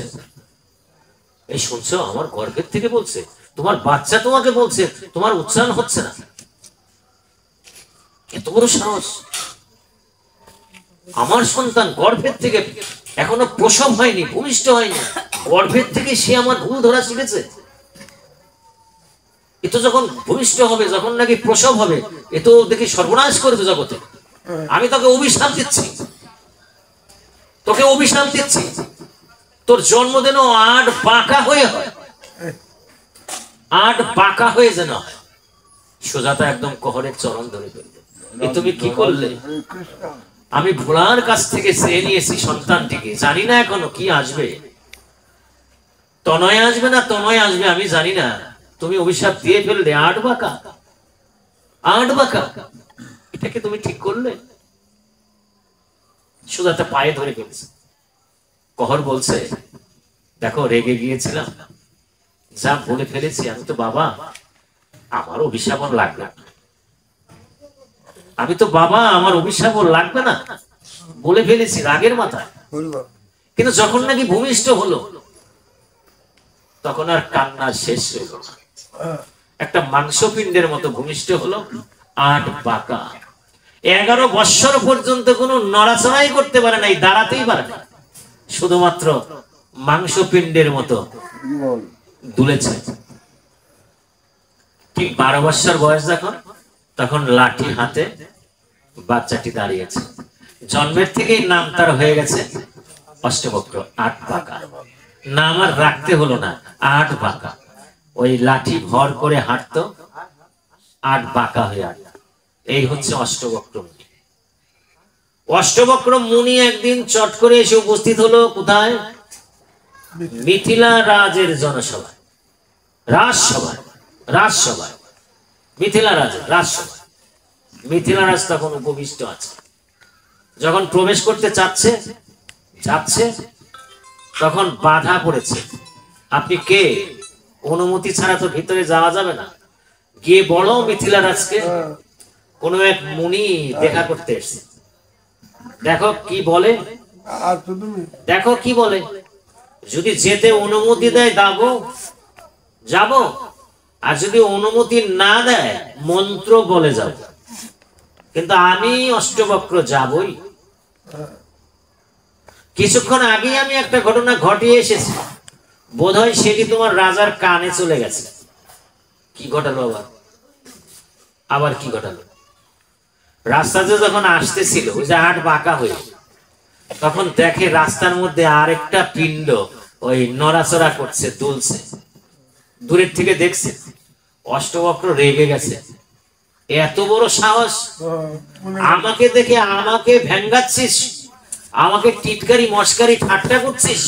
এই শুনছো, আমার গর্ভের থেকে বলছে, তোমার বাচ্চা তোমাকে বলছে তোমার উচ্চারণ হচ্ছে না। এত বড় সাহস! আমার সন্তান গর্ভের থেকে, এখনো প্রসব হয়নি, ভূমিষ্ঠ হয়নি, গর্ভের থেকে সে আমার ভুল ধরা শিখেছে। এ তো যখন ভূমিষ্ঠ হবে, যখন নাকি প্রসব হবে, এ তো দেখি সর্বনাশ করবে জগতে। আমি তাকে অভিশাপ দিচ্ছি। তোকে অভিশাপ দিচ্ছি, তোর জন্ম যেন 8 বাঁকা হয়ে হয়, 8 বাঁকা হয়ে যেন হয়। সুজাতা একদম কহরের চরণ ধরে ফেলল, এ তুমি কি করলে? আমি ভোলার কাছ থেকে চেয়ে নিয়েছি সন্তানটিকে, জানি না এখনো কি আসবে, তনয় আসবে না তনয় আসবে আমি জানি না, তুমি অভিশাপ দিয়ে ফেললে 8 বাঁকা, 8 বাঁকা, এটাকে তুমি ঠিক করলে? সুজাতা পায়ে ধরে ফেলছে। কহর বলছে, দেখো রেগে গিয়েছিলাম, যা বলে ফেলেছি, আমি তো বাবা, আমার অভিশাপ লাগবে না, আমি তো বাবা, আমার অভিশাপ লাগবে না, বলে ফেলেছি রাগের মাথায়। কিন্তু যখন নাকি ভূমিষ্ঠ হলো, তখন আর কান্না শেষ হলো না, একটা মাংসপিণ্ডের মতো ভূমিষ্ঠ হলো, 8 বাঁকা। 11 বৎসর পর্যন্ত কোনো নড়াচড়াই করতে পারে নাই, দাঁড়াতেই পারে না, শুধুমাত্র মাংসপিণ্ডের মতো দুলেছে। ঠিক 12 বৎসর বয়স যখন, তখন লাঠি হাতে বাচ্চাটি দাঁড়িয়েছে। জন্মের থেকেই নাম তার হয়ে গেছে অষ্টবক্র, 8 বাঁকা। নাম আর রাখতে হলো না, 8 বাঁকা। ওই লাঠি ভর করে হাঁটতো, 8 বাঁকা হয়ে হাঁটত। এই হচ্ছে অষ্টবক্র মুনি। অষ্টবক্র মুনি একদিন চট করে এসে উপস্থিত হলো কোথায়? মিথিলা রাজের জনসভায়, রাজসভায়, রাজসভায়, মিথিলা রাজের রাজসভায়। মিথিলা রাজ তখন উপবিষ্ট আছে। যখন প্রবেশ করতে যাচ্ছে, তখন বাধা পড়েছে। আপনি কে? অনুমতি ছাড়া তো ভিতরে যাওয়া যাবে না। গিয়ে বলো মিথিলা রাজকে কোন এক মুনি দেখা করতে এসেছে। দেখো কি বলে, দেখো কি বলে। যদি যেতে অনুমতি দেয় যাব, আর যদি অনুমতি না দেয় মন্ত্র বলে যাব, কিন্তু আমি অষ্টবক্র যাবই। কিছুক্ষণ আগে আমি একটা ঘটনা ঘটিয়ে এসেছি, বোধহয় সেটি তোমার রাজার কানে চলে গেছে। কি ঘটালো আবার কি ঘটালো? রাস্তাতে যখন আসতেছিল, ওই যে 8 বাঁকা হয়ে, তখন দেখে রাস্তার মধ্যে আরেকটা পিণ্ড ওই নড়াচড়া করছে, দুলছে। দূরের থেকে দেখছে। অষ্টবক্র রেগে গেছে, এত বড় সাহস, আমাকে দেখে আমাকে ভেঙ্গাচ্ছিস, আমাকে টিটকারি মস্কারি ঠাট্টা করছিস।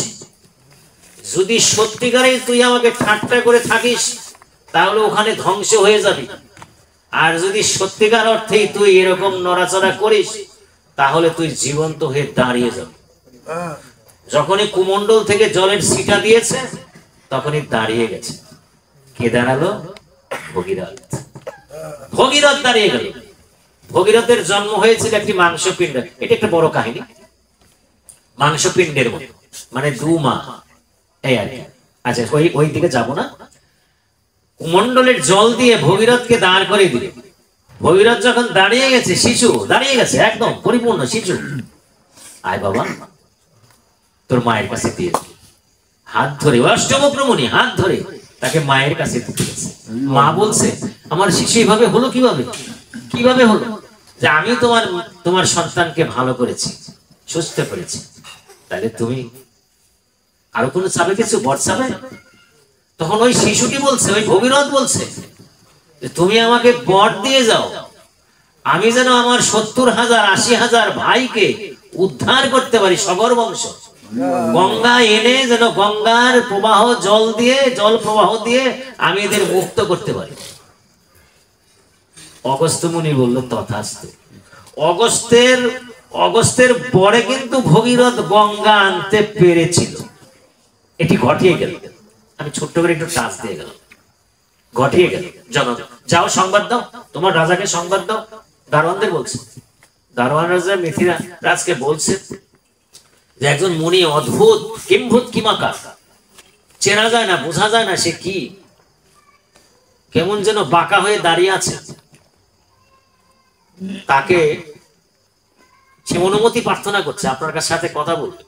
যদি সত্যিকারে তুই আমাকে ঠাট্টা করে থাকিস, তাহলে ওখানে ধ্বংস হয়ে যাবি। আর যদি সত্যিকার অর্থেই তুই এরকম নড়াচড়া করিস, তাহলে তুই জীবন্ত হয়ে দাঁড়িয়ে যাবি। যখনই কুমন্ডল থেকে জলের ছিটা দিয়েছে, তখনই দাঁড়িয়ে গেছে। কে দাঁড়ালো? ভগীরথ। ভগীরথ দাঁড়িয়ে গেল। ভগীরথের জন্ম হয়েছিল একটি মাংসপিণ্ড। এটা একটা বড় কাহিনী। মাংসপিণ্ডের মতো, মানে 2 মা, এই আর কি। আচ্ছা, ওই দিকে যাব না। কুমন্ডলের জল দিয়ে ভগীরথকে দাঁড় করে দিল। ভগীরথ যখন দাঁড়িয়ে গেছে, শিশু দাঁড়িয়ে গেছে, একদম পরিপূর্ণ শিশু। আয় বাবা, তোর মায়ের কাছে দিয়ে হাত ধরে, অষ্টবক্র মুনি হাত ধরে তাকে মায়ের কাছে দিতে গেছে। মা বলছে, আমার শিশু এইভাবে হলো কিভাবে? কিভাবে হলো? যে আমি তোমার সন্তানকে ভালো করেছি, সুস্থ করেছি, তাহলে তুমি আরো কোনো চাবে, কিছু বর চাবে? তখন ওই শিশুটি বলছে, ওই ভগীরথ বলছে, তুমি আমাকে বর দিয়ে যাও, আমি যেন আমার 70,000 80,000 ভাইকে উদ্ধার করতে পারি, সগর বংশ। গঙ্গা এনে যেন গঙ্গার প্রবাহ জল প্রবাহ দিয়ে আমি এদের মুক্ত করতে পারি। অগস্ত্য মুনি বলল, তথাস্তু। অগস্ত্যের পরে কিন্তু ভগীরথ গঙ্গা আনতে পেরেছিল। এটি ঘটিয়ে গেল। আমি ছোট্ট করে একটু টাচ দিয়ে গেলাম। ঘটিয়ে গেল। যাও সংবাদ দাও, তোমার রাজাকে সংবাদ দাও। দারোয়ানদের বলছে, দারোয়ান রাজা মিথিলা রাজকে বলছে যে একজন মুনি অদ্ভুত, কিম্ভূত কিমাকার, চেনা যায় না, বোঝা যায় না সে কি, কেমন যেন বাঁকা হয়ে দাঁড়িয়ে আছে। তাকে সে অনুমতি প্রার্থনা করছে আপনার সাথে কথা বলবে।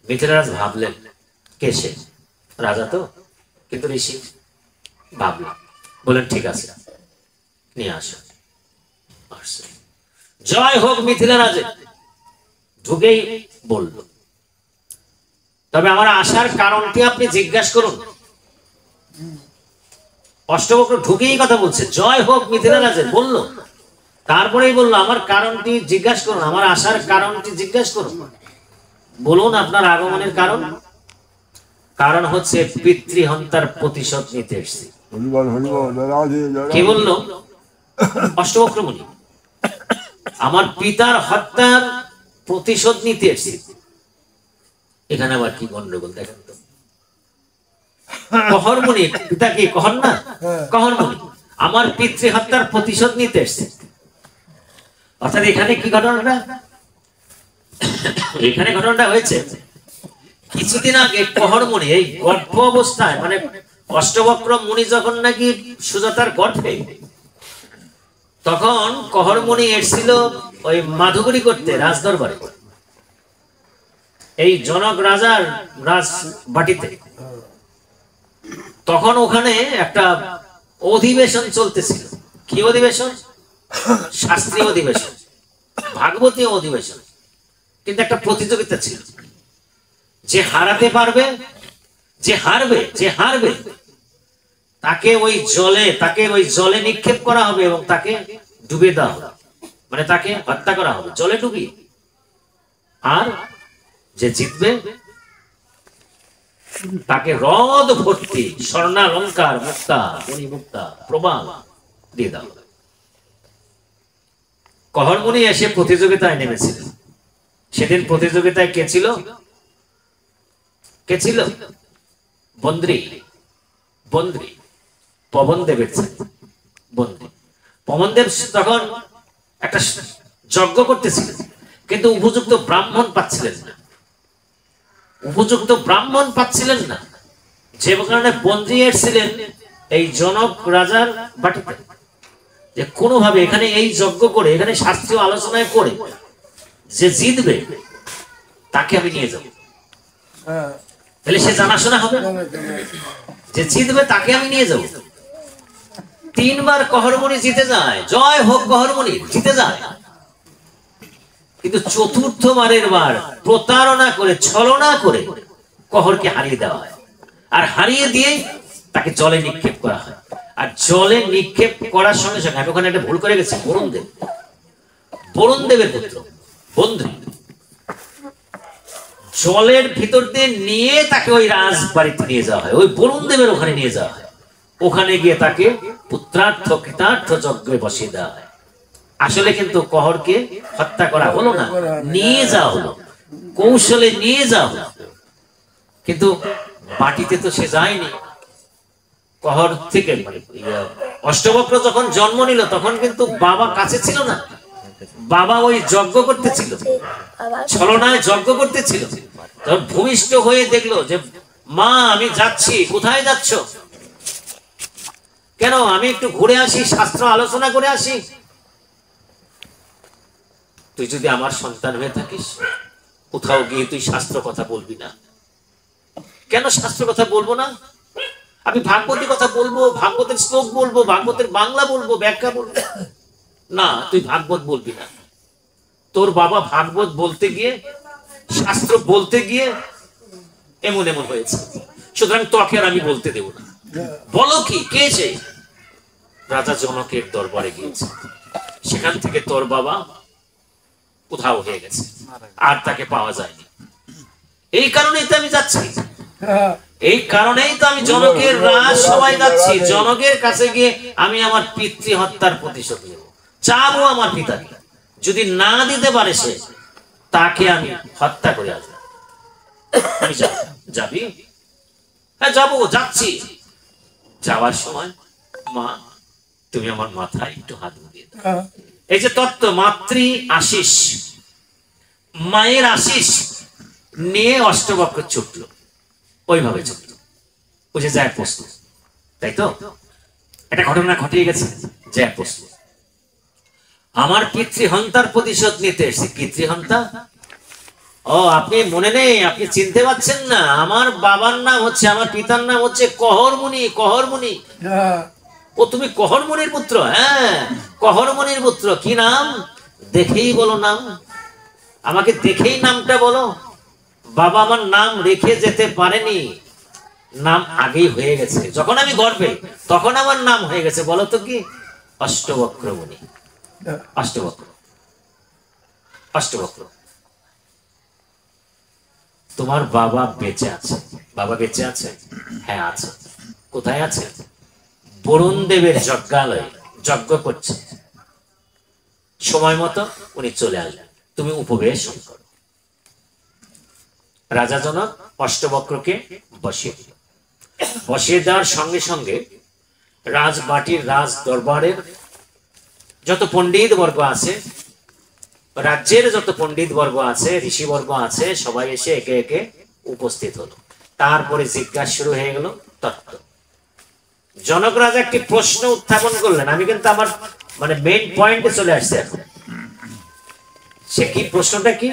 মিথিলারাজ ভাবলেন, কে সে? রাজা তো, কিন্তু ঋষি। ভাবলেন, বলেন ঠিক আছে, নিয়ে আসো। জয় হোক মিথিলা রাজের, ঢুকেই বলল, তবে আমার আসার কারণটি আপনি জিজ্ঞাসা করুন। অষ্টবক্র ঢুকেই কথা বলছে, জয় হোক মিথিলা রাজের, বলল। তারপরেই বললো, আমার কারণটি জিজ্ঞাসা করুন, আমার আসার কারণটি জিজ্ঞাসা করুন, বলুন আপনার আগমনের কারণ। কারণ হচ্ছে পিতৃহন্তার প্রতিশোধ নিতে এসেছি। কি বললো অষ্টবক্র মুনি? আমার পিতার হত্যার প্রতিশোধ নিতে এসেছি। এখানে আবার কি গন্ডগোল দেখেন তো। কহর মুনি, পিতা কি কহর না? কহর মুনি আমার পিতৃ হত্যার প্রতিশোধ নিতে এসেছে। অর্থাৎ এখানে কি ঘটনাটা, এখানে ঘটনাটা হয়েছে কিছুদিন আগে কহর মুনি এই গর্ভ অবস্থায়, মানে অষ্টবক্র মুনি যখন নাকি সুজাতার গর্ভে, তখন কহর মুনি এসেছিল ওই মাধুকরী করতে রাজদরবারে, এই জনক রাজার রাজবাটিতে। তখন ওখানে একটা অধিবেশন চলতেছিল। কি অধিবেশন? শাস্ত্রীয় অধিবেশন, ভাগবতীয় অধিবেশন। কিন্তু একটা প্রতিযোগিতা ছিল, যে হারাতে পারবে, যে হারবে তাকে ওই জলে নিক্ষেপ করা হবে এবং তাকে ডুবে দেওয়া হবে, মানে তাকে হত্যা করা হবে জলে ডুবিয়ে। আর যে জিতবে তাকে হ্রদ ভর্তি স্বর্ণালঙ্কার, মুক্তা, মণিমুক্তা, প্রবাল দিয়ে দেওয়া হবে। কহর মুনি এসে প্রতিযোগিতায় নেমেছিলেন। সেদিন প্রতিযোগিতায় কে ছিল? বন্দ্রী পবনদেবের ছেলে বন্দ্রী। পবনদেব তখন একটা যজ্ঞ করতেছিলেন, কিন্তু উপযুক্ত ব্রাহ্মণ পাচ্ছিলেন না, যে কারণে বন্দ্রী এসেছিলেন এই জনক রাজার বাটিতে, যে কোনোভাবে এখানে এই যজ্ঞ করে, এখানে শাস্ত্রীয় আলোচনায় করে যে জিতবে তাকে আমি নিয়ে যাব। তাহলে সে জানাশোনা হবে, যে জিতবে তাকে আমি নিয়ে যাব। 3 বার কহরমণি জিতে যায়, জয় হোক কহরমণি, জিতে যায়। কিন্তু 4র্থ বারের বার প্রতারণা করে, ছলনা করে কহরকে হারিয়ে দেওয়া হয়। আর হারিয়ে দিয়ে তাকে জলে নিক্ষেপ করা হয়। আর জলে নিক্ষেপ করার সঙ্গে সঙ্গে আমি ওখানে একটা ভুল করে গেছি। বরুণদেবের পুত্র বন্দ্রী জলের ভিতর দিয়ে নিয়ে তাকে ওই রাজবাড়িতে নিয়ে যাওয়া হয়, ওই বরুণদেবের ওখানে নিয়ে যাওয়া হয়। ওখানে গিয়ে তাকে পুত্রার্থ কৃতার্থ যজ্ঞে বসিয়ে দেওয়া হয়। আসলে কিন্তু কহরকে হত্যা করা হলো না, নিয়ে যাওয়া হলো, কৌশলে নিয়ে যাওয়া হলো। কিন্তু মাটিতে তো সে যায়নি। কহর থেকে অষ্টবক্র যখন জন্ম নিল তখন কিন্তু বাবা কাছে ছিল না। বাবা ওই যজ্ঞ করতেছিল, ছলনায় যজ্ঞ করতেছিল। তখন ভূমিষ্ঠ হয়ে দেখলো যে মা আমি যাচ্ছি। কোথায় যাচ্ছ? কেন? আমি একটু ঘুরে আসি, শাস্ত্র আলোচনা করে আসি। তুই যদি আমার সন্তান হয়ে থাকিস, কোথাও গিয়ে তুই শাস্ত্র কথা বলবি না। কেন শাস্ত্র কথা বলবো না? আমি ভাগবতী কথা বলবো, ভাগবতের শ্লোক বলবো, ভাগবতের বাংলা বলবো, ব্যাখ্যা বলবো। না, তুই ভাগবত বলবি না। তোর বাবা ভাগবত বলতে গিয়ে, শাস্ত্র বলতে গিয়ে এমন এমন হয়েছে, সুতরাং তোকে আর আমি বলতে দেব না। বলো কি? কে সে? রাজা জনকের দরবারে গিয়েছে। সেখান থেকে তোর বাবা কোথাও হয়ে গেছে, আর তাকে পাওয়া যায়নি। এই কারণেই তো আমি যাচ্ছি, এই কারণেই তো আমি জনকের রাজসভায় যাচ্ছি। জনকের কাছে গিয়ে আমি আমার পিতৃ হত্যার প্রতিশোধ নেব, চাবো আমার পিতাকে। যদি না দিতে পারে সে, তাকে আমি হত্যা করে আসবো। আমি যাবি? হ্যাঁ যাবো, যাচ্ছি। যাওয়ার সময় মা তুমি আমার মাথায় একটু হাত বুলিয়ে দাও। এই যে তত্ত্ব, মাতৃ আশিস, মায়ের আশিস নিয়ে অষ্টবক্র ছুটলো, ওইভাবে ছুটলো। বুঝে যায় প্রস্তুত, তাই তো? একটা ঘটনা ঘটিয়ে গেছে। যায় প্রস্তুত, আমার পিতৃহন্তার প্রতিশোধ নিতে এসেছি। পিতৃহন্তা? ও, আপনি মনে নেই, আপনি চিনতে পারছেন না? আমার বাবার নাম হচ্ছে, আমার পিতার নাম হচ্ছে কহরমুনি। কহরমুনি? ও, তুমি কহরমুনির পুত্র? হ্যাঁ, কহরমুনির পুত্র। কি নাম? দেখেই বলো নাম। আমাকে দেখেই নামটা বলো। বাবা আমার নাম রেখে যেতে পারেনি, নাম আগেই হয়ে গেছে। যখন আমি গর্বে তখন আমার নাম হয়ে গেছে। বলো তো কি? অষ্টবক্র মুনি। অষ্টবক্র, অষ্টবক্র। তোমার বাবা বেঁচে আছে? বাবা বেঁচে আছে? হ্যাঁ আছে। কোথায় আছে? বরুণ দেবের যজ্ঞালয়ে যজ্ঞ করছে। সময় মতো উনি চলে আসবেন, তুমি উপবেশ করো। রাজা জনক অষ্টবক্রকে বসিয়ে দিল। বসিয়ে দেওয়ার সঙ্গে সঙ্গে রাজবাটির রাজ দরবারের যত পণ্ডিত বর্গ আছে, রাজ্যের যত পণ্ডিত বর্গ আছে, ঋষিবর্গ আছে, সবাই এসে একে একে উপস্থিত হলো। তারপরে জিজ্ঞাসা শুরু হয়ে গেল তত্ত্ব। জনক রাজা একটি প্রশ্ন উত্থাপন করলেন। আমি কিন্তু আমার মানে মেইন পয়েন্টে চলে আসছে এখন। সে কি প্রশ্নটা কি?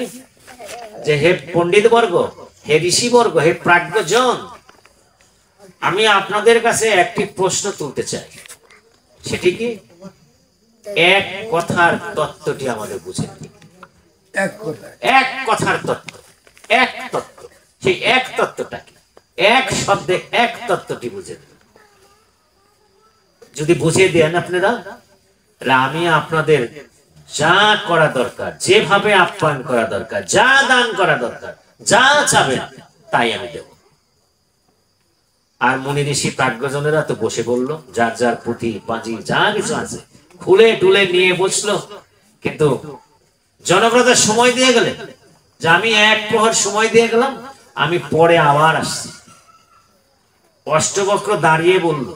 যে হে পণ্ডিত বর্গ, হে ঋষি বর্গ, হে প্রাজ্ঞজন, আমি আপনাদের কাছে একটি প্রশ্ন তুলতে চাই। সেটি কি? এক কথার তত্ত্বটি আমাদের বুঝেন। এক কথার তত্ত্ব, এক তত্ত্ব। সেই এক তত্ত্বটা কি? এক শব্দে এক তত্ত্বটি বুঝে দেন। যদি বুঝিয়ে দেন আপনারা, আমি আপনাদের যা করা দরকার, যেভাবে আপ্যায়ন করা দরকার, যা দান করা দরকার, যা চাবেন তাই আমি দেব। আর মুনি ঋষি প্রাজ্ঞজনেরা তো বসে বললো, যার যার পুঁথি পাঁজি যা কিছু আছে খুলে টুলে নিয়ে বসলো। কিন্তু জনপ্রজা সময় দিয়ে গেলেন যে আমি এক প্রহর সময় দিয়ে গেলাম, আমি পরে আবার আসছি। অষ্টবক্র দাঁড়িয়ে বলল,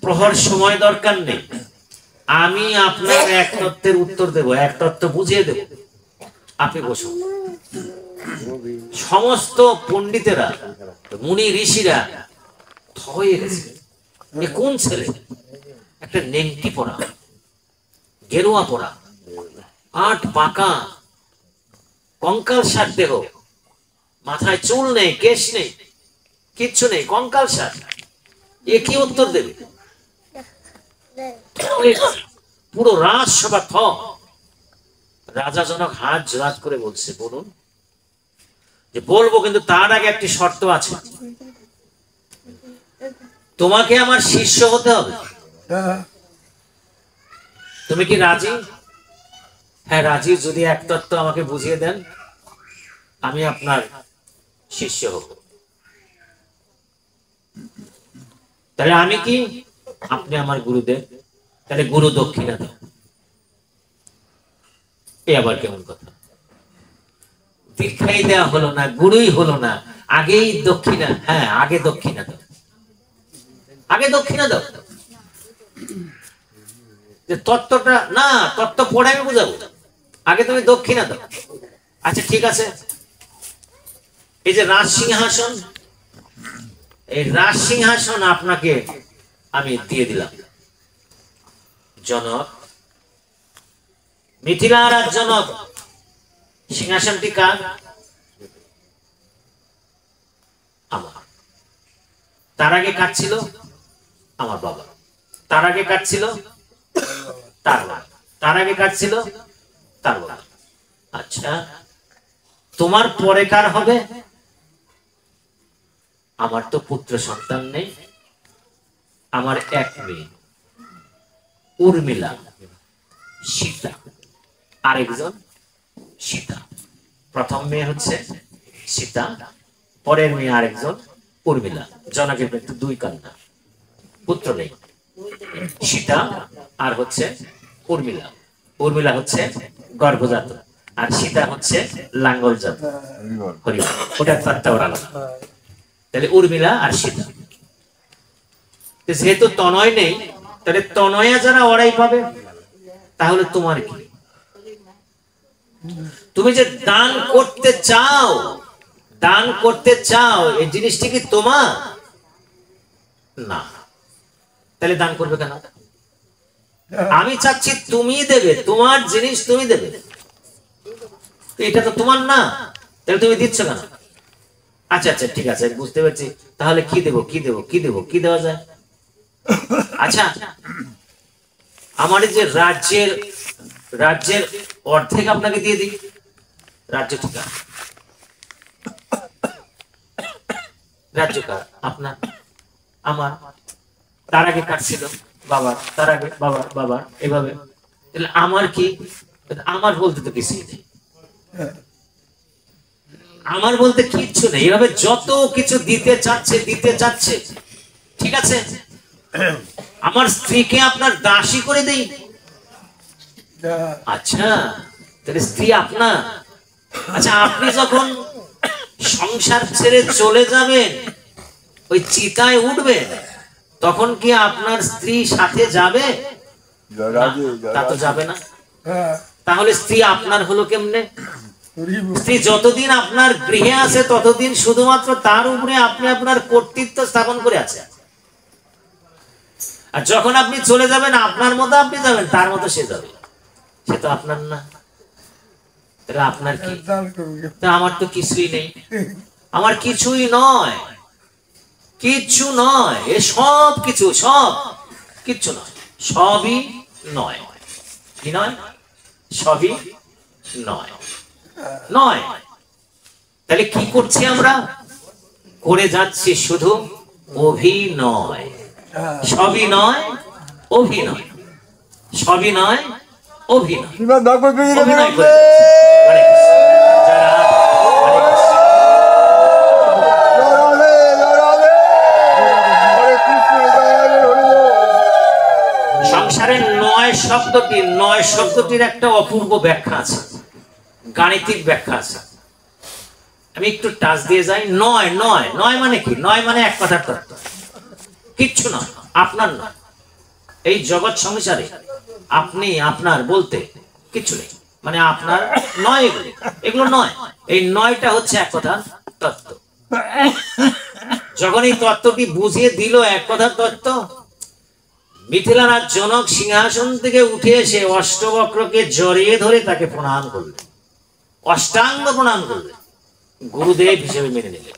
প্রহর সময় দরকার নেই, আমি আপনার এক তত্ত্বের উত্তর দেব, এক তত্ত্ব বুঝিয়ে দেব, আপনি বসুন। সমস্ত পণ্ডিতেরা, মুনি ঋষিরা হয়ে গেছে, এ কোন ছেলে? একটা নেংটি পরা, গেরুয়া পরা, আট পাকা, কঙ্কাল সার দেহ, মাথায় চুল নেই, কেশ নেই, কিচ্ছু নেই, কঙ্কাল সার, এ কি উত্তর দেবে? পুরো রাজসভা থ। রাজা জনক হাত জোড় করে বলছে, বলুন। যে বলবো, কিন্তু তার আগে একটি শর্ত আছে, তোমাকে আমার শিষ্য হতে হবে। তুমি কি রাজি? হ্যাঁ রাজি। যদি এক তত্ত্ব আমাকে বুঝিয়ে দেন, আমি আপনার শিষ্য হব। তাহলে আমি কি? আপনি আমার গুরুদেব। তাহলে গুরু দক্ষিণা দাও। এ আবার কেমন কথা? দীক্ষাই দেওয়া হলো না, গুরুই হলো না, আগেই দক্ষিণা? হ্যাঁ আগে দক্ষিণা দাও, আগে দক্ষিণা দাও। যে তত্ত্বটা না, তত্ত্ব পড়ে আমি বুঝাবো, আগে তুমি দক্ষিণা দাও। আচ্ছা ঠিক আছে। এই যে রাজ সিংহাসন, এই রাজ সিংহাসন আপনাকে আমি দিয়ে দিলাম। জনক, মিথিলার জনক, সিংহাসনটি কার? আমার। তার আগে কার ছিল? আমার বাবা। তার আগে কার ছিল? তার বাবা। তার আগে কার ছিল? তার বাবা। আচ্ছা, তোমার পরে কার হবে? আমার তো পুত্র সন্তান নেই, আমার এক মেয়ে উর্মিলা, সীতা, আরেকজন সীতা। প্রথম মেয়ে হচ্ছে সীতা, পরের মেয়ে আরেকজন উর্মিলা। জনকের কিন্তু দুই কন্যা, পুত্র নেই। সীতা আর হচ্ছে উর্মিলা। উর্মিলা হচ্ছে গর্ভজাত, আর সীতা হচ্ছে লাঙ্গলজাত। ওটা তার আলাদা। তাহলে উর্মিলা আর সীতা। যেহেতু তনয় নেই, তাহলে তনয়া যারা ওরাই পাবে। তাহলে তোমার কি? তুমি যে দান করতে চাও, দান করতে চাও, এই জিনিসটি কি তোমার না? তাহলে দান করবে কেন? আমি চাচ্ছি তুমি দেবে, তোমার জিনিস তুমি দেবে, এটা তো তোমার না, তাহলে তুমি দিচ্ছ কেন? আচ্ছা আচ্ছা ঠিক আছে, বুঝতে পারছি। তাহলে কি দেবো, কি দেবো, কি দেবো, কি দেওয়া যায়? আচ্ছা, আমার যে রাজ্যের অর্ধেক আপনাকে দিয়ে দিই। রাজ্য ঠিকা, রাজ্য কার? আপনার, আমার। তার আগে কার ছিল? বাবার। তার আগে বাবার, বাবার, এভাবে। তাহলে আমার কি? আমার বলতে তো কিছুই নেই, আমার বলতে কিচ্ছু নেই। এভাবে যত কিছু দিতে চাচ্ছে, ঠিক আছে। আমার স্ত্রীকে আপনার দাসী করে দেই, আচ্ছা, তাহলে স্ত্রী আপনার। আচ্ছা, আপনি যখন সংসার ছেড়ে চলে যাবেন, ওই চিতায় উঠবেন, তখন কি আপনার স্ত্রী সাথে যাবে? তা তো যাবে না। তাহলে স্ত্রী আপনার হলো কেমনে? স্ত্রী যতদিন আপনার গৃহে আছে ততদিন শুধুমাত্র তার উপরে আপনি আপনার কর্তৃত্ব স্থাপন করে আছেন। আর যখন আপনি চলে যাবেন, আপনার মতো আপনি যাবেন, তার মতো সে যাবে। সে তো আপনার না, তাহলে আপনার কি? তা আমার তো কিছুই নেই, আমার কিছুই নয়, কিচ্ছু নয়। এ সব কিছু, সব কিচ্ছু নয়, সবই নয়। কি নয়? সবই নয়, নয়। তাহলে কি করছি আমরা? করে যাচ্ছি শুধু অভিনয়। সবই নয়, অভিনয়। সবই নয়, অভিনয়। অভিনয় করে সংসারের নয় শব্দটির একটা অপূর্ব ব্যাখ্যা আছে, গাণিতিক ব্যাখ্যা আছে। আমি একটু টাচ দিয়ে যাই। নয়, নয়, নয় মানে কি? নয় মানে এক কথার তত্ত্ব, কিচ্ছু নয়, আপনার নয়। এই জগৎ সংসারে আপনি আপনার বলতে কিচ্ছু নেই, মানে আপনার নয়, এগুলো নয়। এই নয়টা হচ্ছে এক কথার তত্ত্ব। যখন এই তত্ত্বটি বুঝিয়ে দিল এক কথার তত্ত্ব, মিথিলারাজ জনক সিংহাসন থেকে উঠে এসে অষ্টবক্রকে জড়িয়ে ধরে তাকে প্রণাম করলেন, অষ্টাঙ্গ প্রণাম করলেন, গুরুদেব হিসেবে মেনে নিলেন।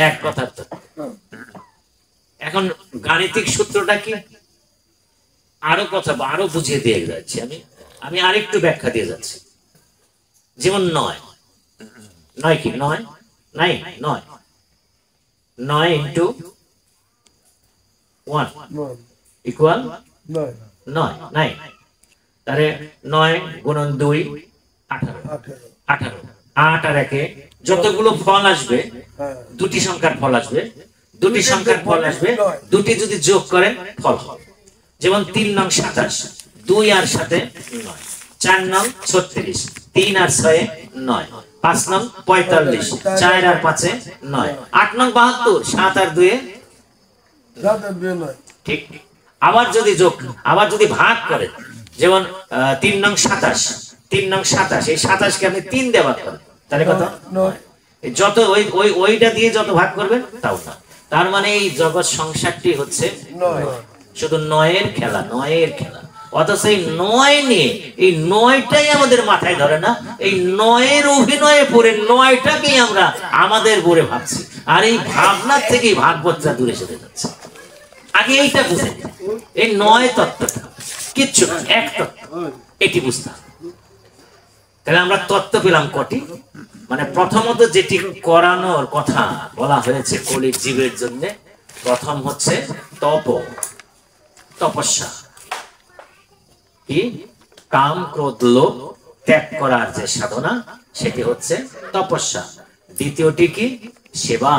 এক কথার তত্ত্ব। এখন গাণিতিক সূত্রটা কি? আরো বুঝিয়ে দিয়ে যাচ্ছি আমি আরেকটু ব্যাখ্যা দিয়ে যাচ্ছি। যেমন নয়, নয় কি? নয় নাই, নয়, 9 ইন্টু 1 ইকুয়াল 9, নাই। তাহলে 9 গুণন 2 18, 18। 8 আর 1 যতগুলো ফল আসবে, দুটি সংখ্যার ফল আসবে, দুটি সংখ্যার ফল আসবে, দুটি যদি যোগ করেন ফল হবে। যেমন 3 নং 27, 2 আর 7 9, 4 নং 36, 3 আর 6 9, 5 নং 45, 4 আর 5 9, 8 নং 72, 7 আর 2 9। ঠিক। আবার যদি ভাগ করেন, যেমন 3 নং 27, 3 নং 27, এই 27 কে আপনি 3 দিয়ে ভাগ করেন, তাহলে কত? 9। যত ওইটা দিয়ে যত ভাগ করবেন তাও না। তার মানে এই জগৎ সংসারটি হচ্ছে 9, শুধু 9-এর খেলা, 9-এর খেলা। অথচ এই 9 নিয়ে, এই 9টাই আমাদের মাথায় ধরে না। এই 9-এর অভিনয়ে পড়ে 9টাকেই আমরা আমাদের বলে ভাবছি, আর এই ভাবনার থেকেই ভাগবতটা দূরে সরে যাচ্ছে। আগে এইটা বুঝে, এই 9 তত্ত্বটা কিচ্ছু না, এক তত্ত্ব, এটি বুঝতে হবে। তাহলে আমরা তত্ত্ব পেলাম কটি? মানে প্রথমত যেটি করানোর কথা বলা হয়েছে কলির জীবের জন্য, প্রথম হচ্ছে তপস্যা। কি? কাম ক্রোধ লোভ ত্যাগ করার যে সাধনা, সেটি হচ্ছে তপস্যা। দ্বিতীয়টি কি? সেবা।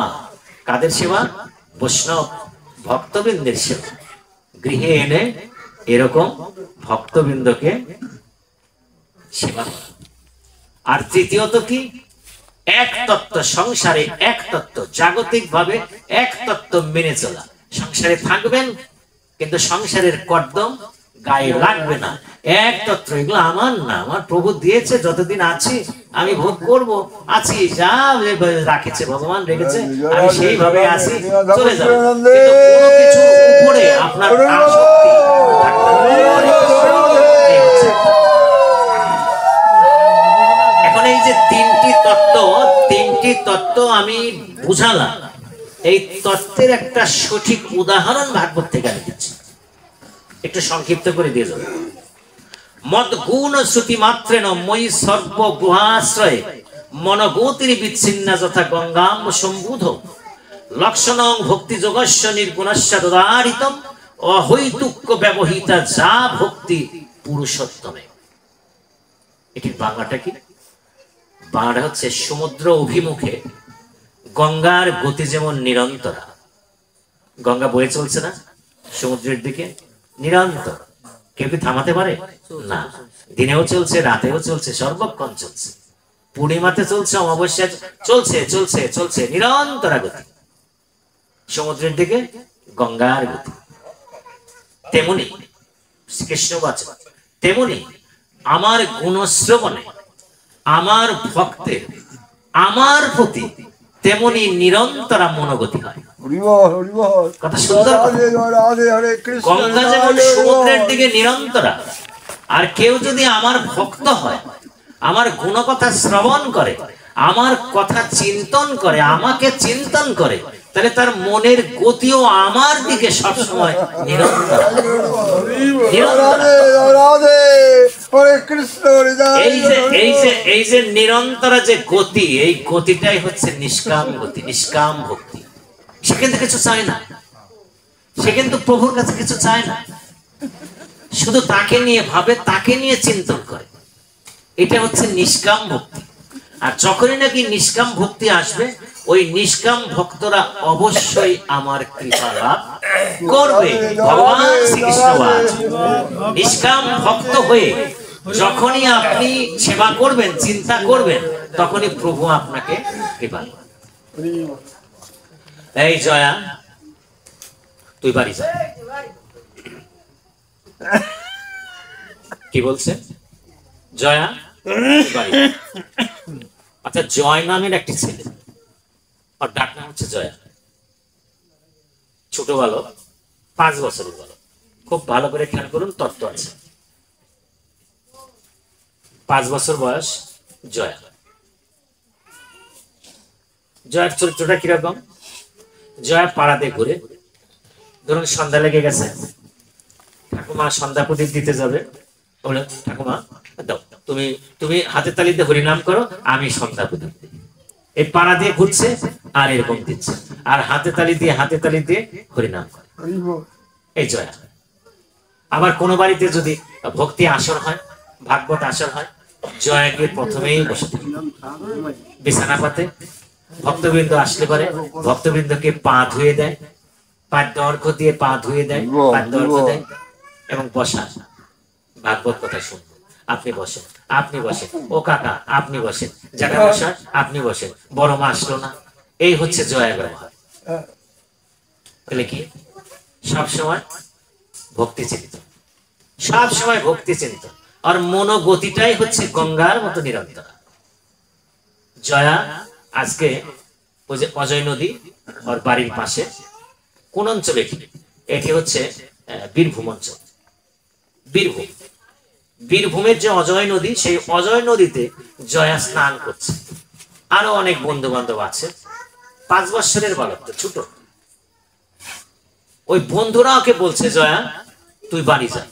কাদের সেবা? বৈষ্ণব ভক্তবৃন্দের সেবা। গৃহে এনে এরকম ভক্তবৃন্দকে সেবা করা। আর তৃতীয়ত কি? এক তত্ত্ব, সংসারে এক তত্ত্ব, জাগতিক ভাবে এক তত্ত্ব মেনে চলা। সংসারে থাকবেন কিন্তু সংসারের কর্দম গায়ে লাগবে না। এক তত্ত্ব, এগুলো আমার না, আমার প্রভু দিয়েছে, যতদিন আছি আমি ভোগ করব, আছি, যা রাখেছে ভগবান রেখেছে, আমি সেইভাবে আছি, চলে যাবো। কিন্তু কোনো কিছু উপরে আপনার আসক্তি থাকতে হবে। এখন এই যে তিনটি তত্ত্ব আমি বুঝালাম, এই তত্ত্বের একটা সঠিক উদাহরণ ভাগবত থেকে আমি দিচ্ছি, একটু সংক্ষিপ্ত করে দিয়ে যাবো। মদ গুণ শ্রুতি মাত্রেন মই সর্ব গুহাশ্রয়ে মনগতির বিচ্ছিন্না যথা গঙ্গাম সম্বুধ লক্ষণং ভক্তি যোগস্য নির্গুণস্য দদারিতম অহৈতুক্য ব্যবহিতা যা ভক্তি পুরুষোত্তমে। এটি বাংলাটা কি? বাংলাটা হচ্ছে সমুদ্র অভিমুখে গঙ্গার গতি যেমন নিরন্তরা, গঙ্গা বয়ে চলছে না সমুদ্রের দিকে নিরন্তর, কেউ কি থামাতে পারে না? দিনেও চলছে, রাতেও চলছে, সর্বক্ষণ চলছে, পূর্ণিমাতে চলছে, অমাবস্যা চলছে, চলছে চলছে নিরন্তরা গতি সমুদ্রের দিকে গঙ্গার গতি। তেমনি শ্রীকৃষ্ণ বলছেন, তেমনি আমার গুণশ্রবণে আমার ভক্তের আমার প্রতি তেমনি নিরন্তরা মনোগতি হয়। কথা সুন্দর, গঙ্গা যেমন সমুদ্রের দিকে নিরন্তরা, আর কেউ যদি আমার ভক্ত হয়, আমার গুণকথা শ্রবণ করে, আমার কথা চিন্তন করে, আমাকে চিন্তন করে, তাহলে তার মনের গতিও আমার দিকে সবসময় নিরন্তর। এই যে নিরন্তরা যে গতি, এই গতিটাই হচ্ছে নিষ্কাম গতি, নিষ্কাম ভক্তি। সে কিন্তু কিছু চায় না, সে কিন্তু প্রভুর কাছে কিছু চায় না, শুধু তাকে নিয়ে ভাবে, তাকে নিয়ে চিন্তন করে। এটা হচ্ছে নিষ্কাম ভক্তি। আর যখনই নাকি নিষ্কাম ভক্তি আসবে, ওই নিষ্কাম ভক্তরা অবশ্যই আমার কৃপা লাভ করবে। ভগবান শ্রীকৃষ্ণ নিষ্কাম ভক্ত হয়ে যখনই আপনি সেবা করবেন, চিন্তা করবেন, তখনই প্রভু আপনাকে কৃপা করবেন। এই জয়া, তুই বাড়ি যা। কি বলছে জয়া? আচ্ছা, জয় নামের একটি ছেলে, আর ডাক নাম হচ্ছে জয়া, ছোট বালক, 5 বছরের বালক। খুব ভালো করে খেয়াল করুন, তত্ত্ব আছে। 5 বছর বয়স জয়া। জয়ার চরিত্রটা কিরকম? জয়া পাড়াতে ঘুরে, ধরুন সন্ধ্যা লেগে গেছে, ঠাকুমা সন্ধ্যা প্রদীপ দিতে যাবে, বলে ঠাকুমা দাও, তুমি তুমি হাতে তালি দিয়ে হরিনাম করো, আমি সন্ধ্যা প্রদীপ দিই। এই পাড়া দিয়ে ঘুরছে আর এরকম দিচ্ছে, আর হাতে তালি দিয়ে হরিনাম করে। এই জয়া। আবার কোন বাড়িতে যদি ভক্তি আসর হয়, ভাগবত আসর হয়, জয়াকে প্রথমেই বসে থাকে বিছানা পাতে। ভক্তবৃন্দ আসলে পরে ভক্তবৃন্দকে পা ধুয়ে দেয়, পাদ্য দিয়ে পা ধুয়ে দেয়, পাদ্য দেয় এবং বসা, ভাগবত কথা শুনবো, আপনি বসেন, আপনি বসেন, ও কাকা আপনি বসেন, জায়গা বসার আপনি বসেন, বড় মা আসলো না। এই হচ্ছে জয়া ব্যবহার। তাহলে কি সবসময় ভক্তি চিন্তিত, সবসময় ভক্তি চিন্তিত, আর মনোগতিটাই হচ্ছে গঙ্গার মতো নিরন্তর। জয়া আজকে ওই যে অজয় নদী ওর বাড়ির পাশে কোন অঞ্চলে, এটি হচ্ছে বীরভূম অঞ্চল। বীরভূম, বীরভূমের যে অজয় নদী, সেই অজয় নদীতে জয়া স্নান করছে। আরো অনেক বন্ধু বান্ধব আছে। 5 বছরের বালক, তো ছোট। ওই বন্ধুরা ওকে বলছে, জয়া তুই বাড়ি যা,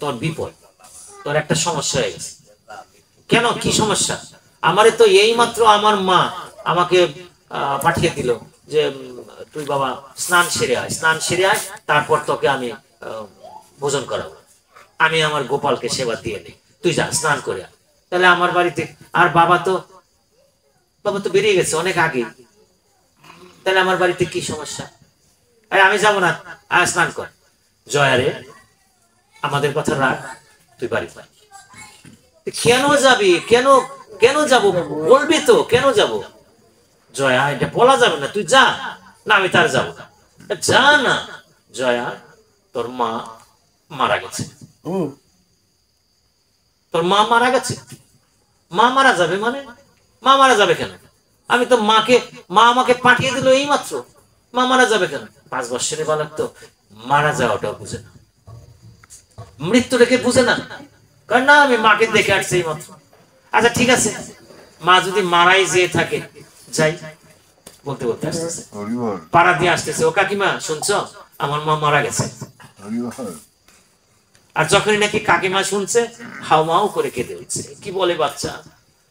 তোর বিপদ, তোর একটা সমস্যা হয়ে গেছে। কেন, কি সমস্যা? আমারে তো এই মাত্র আমার মা আমাকে পাঠিয়ে দিল যে তুই বাবা স্নান সেরে আয়, তারপর তোকে আমি ভোজন করাবো, আমি আমার গোপালকে সেবা দিয়ে নেই, তুই যা স্নান করে আয়। তাহলে আমার বাড়িতে, আর বাবা তো বেরিয়ে গেছে অনেক আগে, তাহলে আমার বাড়িতে কি সমস্যা? আমি যাবো না, আর স্নান কর। জয়া রে, আমাদের কথা রাখ, তুই বাড়ি পাই। কেন যাবি? কেন যাবো বলবি তো, কেন যাব? জয়া, এটা বলা যাবে না, তুই যা না। আমি তার যাবো না, যা না। জয়া, তোর মা মারা গেছে, তোর মা মারা গেছে। মা মারা যাবে মানে? মা মারা যাবে কেন? আমি তো মা আমাকে পাঠিয়ে দিল এই মাত্র, মা মারা যাবে কেন? 5 বছরের বালক তো মারা যাওয়াটাও বুঝে না, মৃত্যুটাকে বুঝে না। কারণ না, আমি মাকে দেখে আসছি এই মাত্র। আচ্ছা ঠিক আছে, মা যদি মারাই যেয়ে থাকে, যাই বলতে বলতে আসতেছে, পাড়া দিয়ে আসতেছে, ও কাকিমা শুনছো, আমার মা মারা গেছে। আর যখনই নাকি কাকিমা শুনছে হাউমাউ করে কেঁদে উঠছে। কি বলে বাচ্চা,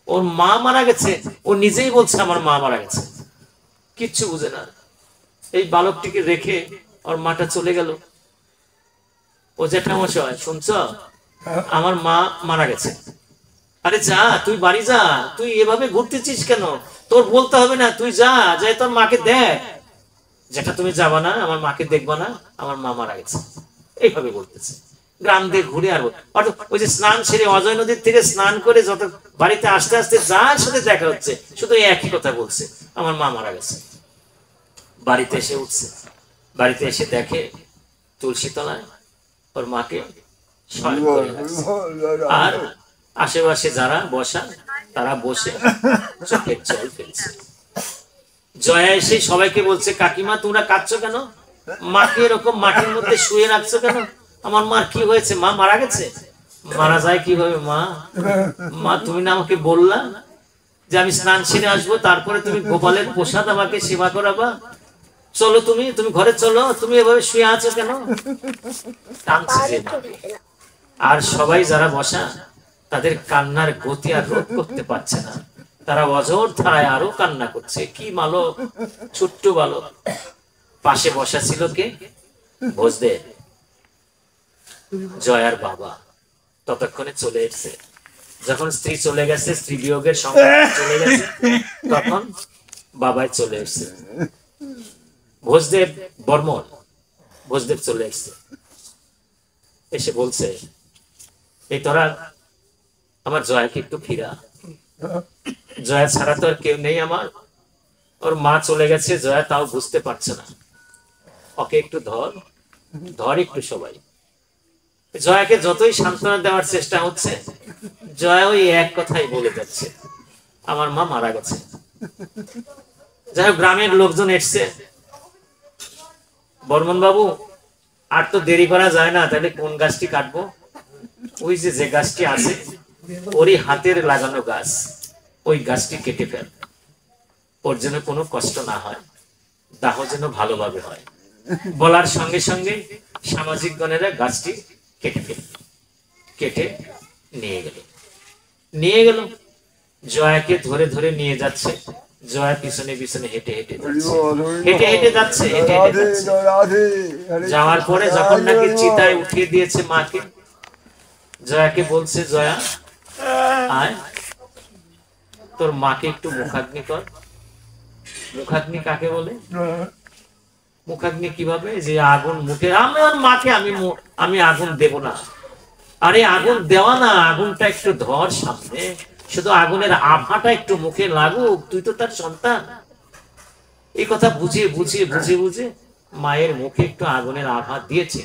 ওর মা মারা গেছে, ও নিজেই বলছে আমার মা মারা গেছে, কিচ্ছু বুঝে না। এই বালকটিকে রেখে ওর মাটা চলে গেল। ও জেঠামশাই শুনছ, আমার মা মারা গেছে। আরে যা, তুই বাড়ি যা, তুই এভাবে ঘুরতেছিস কেন? তোর বলতে হবে না, তুই যা, যাই তোর মাকে দেখ। যেটা তুমি যাবা না, আমার মাকে দেখবা না, আমার মা মারা গেছে, এইভাবে বলতেছে। গ্রাম দিয়ে ঘুরে আর ওই যে স্নান সেরে অজয় নদীর থেকে স্নান করে যত বাড়িতে আসতে আসতে যার সাথে দেখা হচ্ছে শুধু একই কথা বলছে, আমার মা মারা গেছে। বাড়িতে এসে উঠছে, বাড়িতে এসে দেখে তুলসী তলায় ওর মাকে শয়ন করে রাখছে। আর আশেপাশে যারা বসা তারা বসে চোখের জল ফেলছে। জয়া এসে সবাইকে বলছে, কাকিমা তোমরা কাঁদছো কেন? মাকে এরকম মাটির মধ্যে শুয়ে রাখছো কেন? আমার মার কি হয়েছে? মা মারা গেছে? মারা যায় কিভাবে মা? মা তুমি না আমাকে বললা যে আমি স্নান সেরে আসবো, তারপরে তুমি গোপালের প্রসাদ আমাকে সেবা করাবা? চলো তুমি, তুমি ঘরে চলো, তুমি এভাবে শুয়ে আছো কেন? টানছে। আর সবাই যারা বসা তাদের কান্নার গতি আর রোধ করতে পারছে না, তারা অযথায় আরো কান্না করছে। কি বালক, ছোট্ট বালক। পাশে বসা ছিল কে? ভোজদেব, জয়ার বাবা। ততক্ষণে চলে এসেছে। যখন স্ত্রী চলে গেছে, স্ত্রী বিয়োগের সংবাদ চলে গেছে, তখন বাবাই চলে এসেছে। ভোজদেব বর্মন, ভোজদেব চলে এসেছে, এসে বলছে, এই তোরা আমার জয়াকে একটু ফিরা। জয়া ছাড়া তো আর কেউ নেই আমার, ওর মা চলে গেছে, জয়া তাও বুঝতে পারছে না, ওকে একটু ধর, ধর একটু সবাই। জয়াকে যতই সান্ত্বনা দেওয়ার চেষ্টা হচ্ছে, জয়া ওই এক কথাই বলে যাচ্ছে, আমার মা মারা গেছে। যাই হোক, গ্রামের লোকজন এসছে। বর্মন বাবু, আর তো দেরি করা যায় না, তাহলে কোন গাছটি কাটবো? ওই যে গাছটি আছে ওরই হাতের লাগানো গাছ, ওই গাছটি কেটে ফেল, ওর যেন কোনো কষ্ট না হয়, দাহ যেন ভালোভাবে হয়। বলার সঙ্গে সঙ্গে সামাজিক গণেরা গাছটি কেটে ফেল, কেটে নিয়ে গেল। জয়াকে ধরে ধরে নিয়ে যাচ্ছে। জয়া পিছনে পিছনে হেঁটে হেঁটে যাচ্ছে। যাওয়ার পরে যখন নাকি চিতায় উঠিয়ে দিয়েছে মাকে, জয়াকে বলছে, জয়া আয়, তোর মাকে একটু মুখাগ্নি কর। মুখাগ্নি কাকে বলে? মুখাগ্নি কিভাবে? যে আগুন মুখে, আমি ওর মাকে আমি আগুন দেব না। আরে আগুন দেওয়া না, আগুনটা একটু ধর সামনে, শুধু আগুনের আভাটা একটু মুখে লাগুক, তুই তো তার সন্তান। এই কথা বুঝিয়ে বুঝিয়ে বুঝিয়ে বুঝে মায়ের মুখে একটু আগুনের আভা দিয়েছে,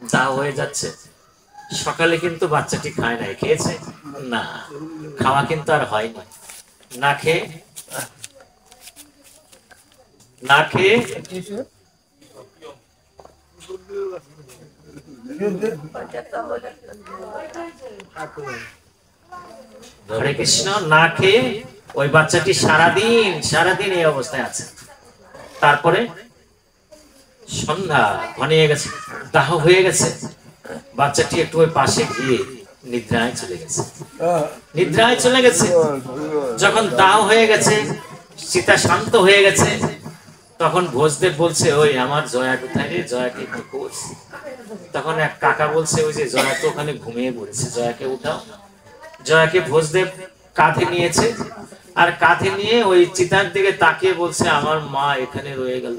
দাহ হয়ে যাচ্ছে। সকালে কিন্তু বাচ্চাটি খায় নাই, খেয়েছে না, খাওয়া কিন্তু আর হয়নি। না খেয়ে হরে কৃষ্ণ, না খেয়ে ওই বাচ্চাটি সারাদিন এই অবস্থায় আছে। তারপরে সন্ধ্যা ঘনিয়ে গেছে, দাহ হয়ে গেছে, বাচ্চাটি একটু ওই পাশে গিয়ে নিদ্রায় চলে গেছে। যখন দাহ হয়ে গেছে, সীতা শান্ত হয়ে গেছে, তখন ভোজদেব বলছে, ওই আমার জয়া কোথায় রে, জয়াকে একটু খোঁজ। তখন এক কাকা বলছে, ওই যে জয়া তো ওখানে ঘুমিয়ে পড়েছে, জয়াকে উঠাও। জয়াকে ভোজদেব কাঁধে নিয়েছে, আর কাঁধে নিয়ে ওই চিতার দিকে তাকিয়ে বলছে, আমার মা এখানে রয়ে গেল,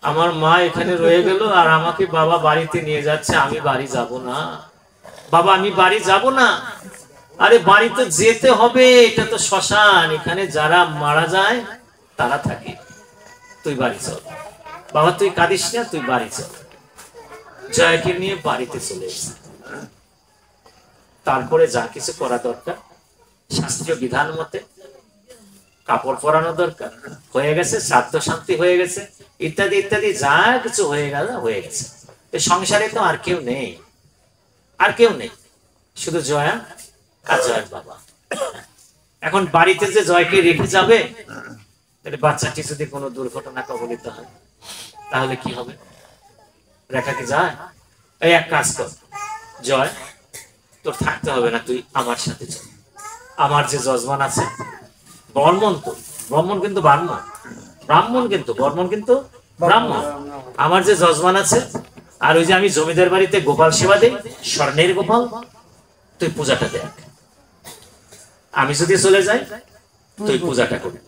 আমার মা এখানে রয়ে গেল, আর আমাকে বাবা বাড়িতে নিয়ে যাচ্ছে, আমি বাড়ি যাব না বাবা, আমি বাড়ি যাব না। আরে বাড়ি তো যেতে হবে, এটা তো শ্মশান, এখানে যারা মারা যায় তারা থাকে, তুই বাড়ি চল বাবা, তুই কাঁদিস না, তুই বাড়ি চল। জয়াকে নিয়ে বাড়িতে চলে এসেছে। তারপরে যা কিছু করা দরকার শাস্ত্রীয় বিধান মতে, কাপড় পরানো দরকার হয়ে গেছে, শ্রাদ্ধ শান্তি হয়ে গেছে, ইত্যাদি ইত্যাদি যা কিছু হয়ে গেছে। সংসারে তো আর কেউ নেই, শুধু জয়া আর জয়ের বাবা। এখন বাড়িতে যে জয়কে রেখে যাবে, তাহলে বাচ্চাটি যদি কোনো দুর্ঘটনা কবলিত হয় তাহলে কি হবে? রেখা কি যায়? এই এক কাজ কর জয়, তোর থাকতে হবে না, তুই আমার সাথে চল। আমার যে যজমান আছে, ব্রাহ্মণ তো, ব্রাহ্মণ কিন্তু ব্রাহ্মণ, ব্রাহ্মণ কিন্তু ব্রাহ্মণ কিন্তু ব্রাহ্মণ, আমার যে যজমান আছে, আর ওই যে আমি জমিদার বাড়িতে গোপাল সেবা দিই, স্বর্ণের গোপাল, তুই পূজাটা দেখ। আমি যদি চলে যাই তুই পূজাটা করবি,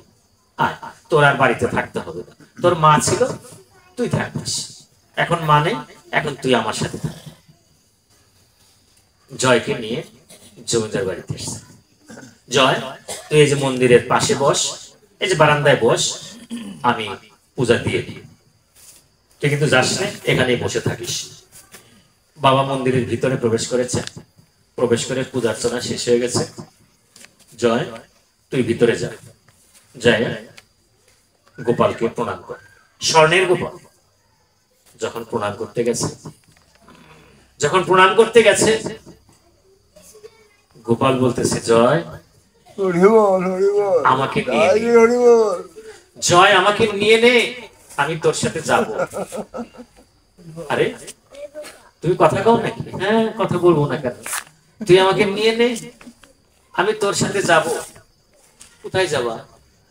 আর তোর আর বাড়িতে থাকতে হবে না। তোর মা ছিল, তুই থাকবিস, এখন মা নেই, এখন তুই আমার সাথে থাক। জয়কে নিয়ে জমিদার বাড়িতে এসছে। জয়, তুই এই যে মন্দিরের পাশে বস, এই যে বারান্দায় বস, আমি পূজা দিয়ে দিই। তুই কিন্তু যাস না, এখানেই বসে থাকিস। বাবা মন্দিরের ভিতরে প্রবেশ করেছে, প্রবেশ করে পূজার্চনা শেষ হয়ে গেছে। জয়, তুই ভিতরে যা, যাই গোপালকে প্রণাম কর, স্বর্ণের গোপাল। যখন প্রণাম করতে গেছে, যখন প্রণাম করতে গেছে, গোপাল বলতেছে, জয় আমাকে নিয়ে নে। জয় আমাকে নিয়ে নে, আমি তোর সাথে যাব। আরে তুমি কথা কও নাকি? হ্যাঁ, কথা বলবো না কেন? তুই আমাকে নিয়ে নে, আমি তোর সাথে যাব। কোথায় যাবা?